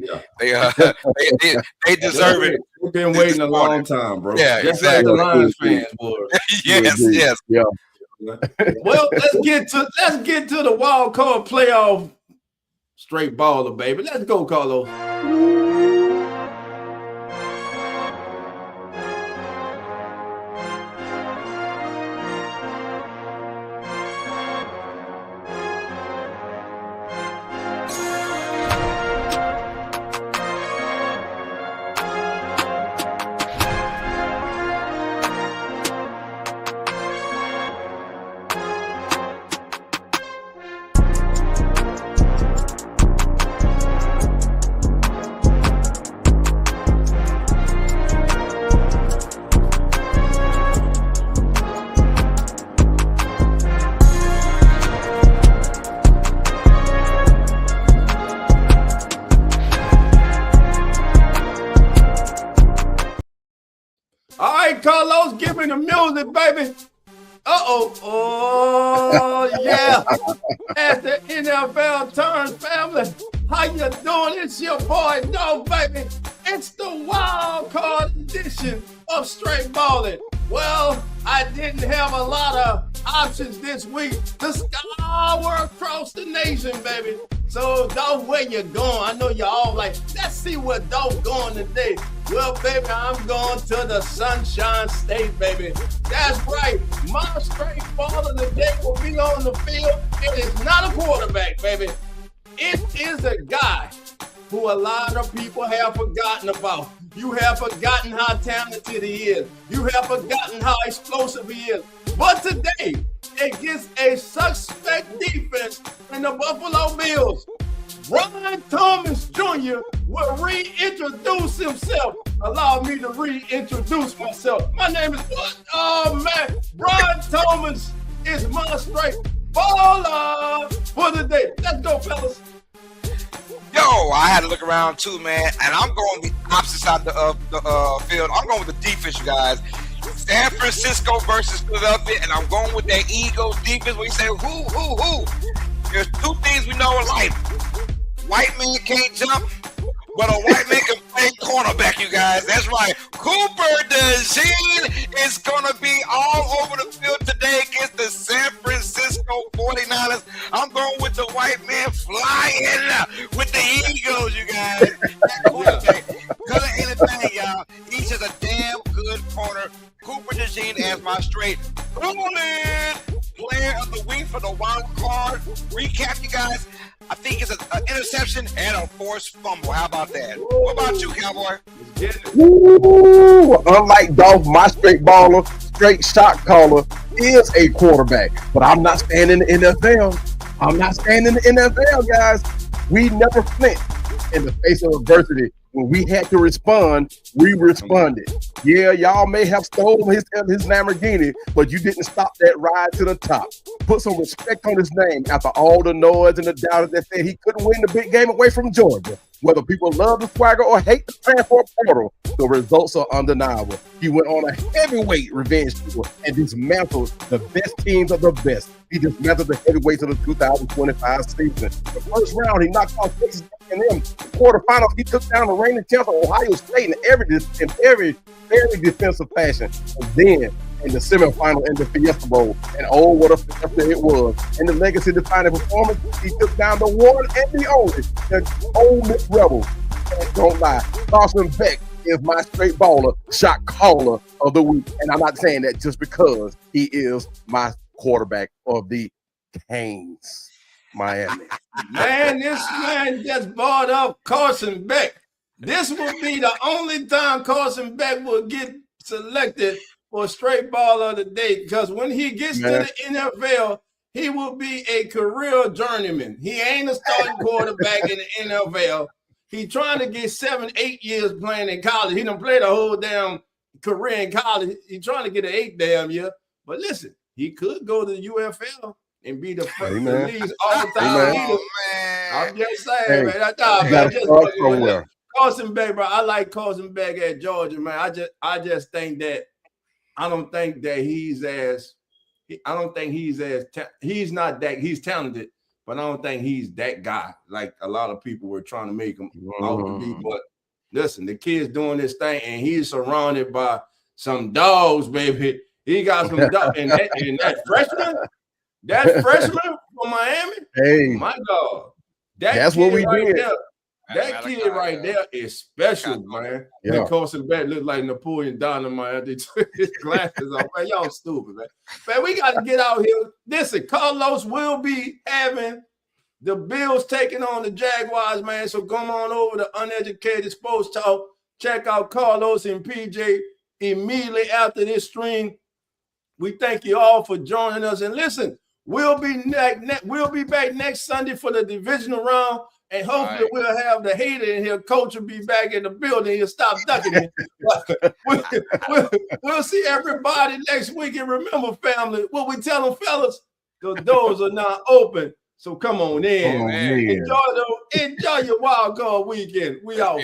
deserve it. We've been waiting a long time, bro. Yeah, just exactly. like the Lions fans were. yes. Yeah. Well, let's get to the wild card playoff straight baller, baby. Let's go, Carlos. Carlos, give me the music, baby. Oh, yeah. As the NFL turns, family, how you doing? It's your boy, No, baby. It's the wild card edition of Straight Ballin'. Well, I didn't have a lot of options this week to scour across the nation, baby. So, dog, where you going? I know you're all like, let's see what dog going today. Well, baby, I'm going to the Sunshine State, baby. That's right. My straight baller today will be on the field. It is not a quarterback, baby. It is a guy who a lot of people have forgotten about. You have forgotten how talented he is. You have forgotten how explosive he is. But today, against a suspect defense in the Buffalo Bills, Brian Thomas Jr. will reintroduce himself. Allow me to reintroduce myself. My name is what? Oh, man. Brian Thomas is my straight baller for the day. Let's go, fellas. Yo, I had to look around too, man, and I'm going the opposite side of the field. I'm going with the defense, you guys. San Francisco versus Philadelphia, and I'm going with that Eagles defense where you say, who? There's two things we know in life. White man can't jump, but a white man can play cornerback, you guys. That's right. Cooper DeJean is going to be all over the field today against the San Francisco 49ers. I'm going with the white man flying with the Eagles, you guys. Because of anything, y'all. now. Each has a damn good corner. Cooper DeJean as my straight player of the week for the wild card. Recap, you guys. I think it's an interception and a forced fumble. How about that? What about you, Cowboy? Ooh, unlike Dolph, my straight baller, straight shot caller is a quarterback. But I'm not staying in the NFL. I'm not staying in the NFL, guys. We never flint in the face of adversity. When we had to respond, we responded. Yeah, y'all may have stolen his Lamborghini, but you didn't stop that ride to the top. Put some respect on his name after all the noise and the doubters that said he couldn't win the big game away from Georgia. Whether people love the swagger or hate the transfer portal, the results are undeniable. He went on a heavyweight revenge tour and dismantled the best teams of the best. He dismantled the heavyweights of the 2025 season. The first round, he knocked off Texas A&M. The quarterfinals, he took down the reigning champs of Ohio State in every very defensive fashion. And then in the semifinal in the Fiesta Bowl, and oh, what a fiesta it was. In the legacy-defining performance, he took down the one and the only, the Ole Miss Rebels. And don't lie, Carson Beck is my straight baller, shot caller of the week. And I'm not saying that just because he is my quarterback of the Canes, Miami. Man, this man just bought up Carson Beck. This will be the only time Carson Beck will get selected for straight baller of the day, because when he gets to the NFL, he will be a career journeyman. He ain't a starting quarterback in the NFL. He's trying to get 7-8 years playing in college. He done played a whole damn career in college. He's trying to get an 8 damn year. But listen, he could go to the UFL and be the league's all-time leader. I'm just saying, man. Carson Beck, bro. I like Carson Beck at Georgia, man. I just think that he's talented, but I don't think he's that guy like a lot of people were trying to make him out to be. But listen, the kid's doing this thing, and he's surrounded by some dogs, baby. He got some dogs, and that freshman from Miami, hey, my God, that's what we did. That kid right there is special, man. Yeah. And Carson Beck looked like Napoleon Dynamite after he took his glasses off. Man, y'all stupid, man. Man, we got to get out here. Listen, Carlos will be having the Bills taking on the Jaguars, man. So come on over to Uneducated Sports Talk. Check out Carlos and PJ immediately after this stream. We thank you all for joining us. And listen, we'll be back next Sunday for the divisional round. And hopefully we'll have the hater in here. Coach will be back in the building. He'll stop ducking it. We'll see everybody next week. And remember, family, what we tell them, fellas, the doors are now open. So come on in. Oh, man. Enjoy your wild card weekend. We out.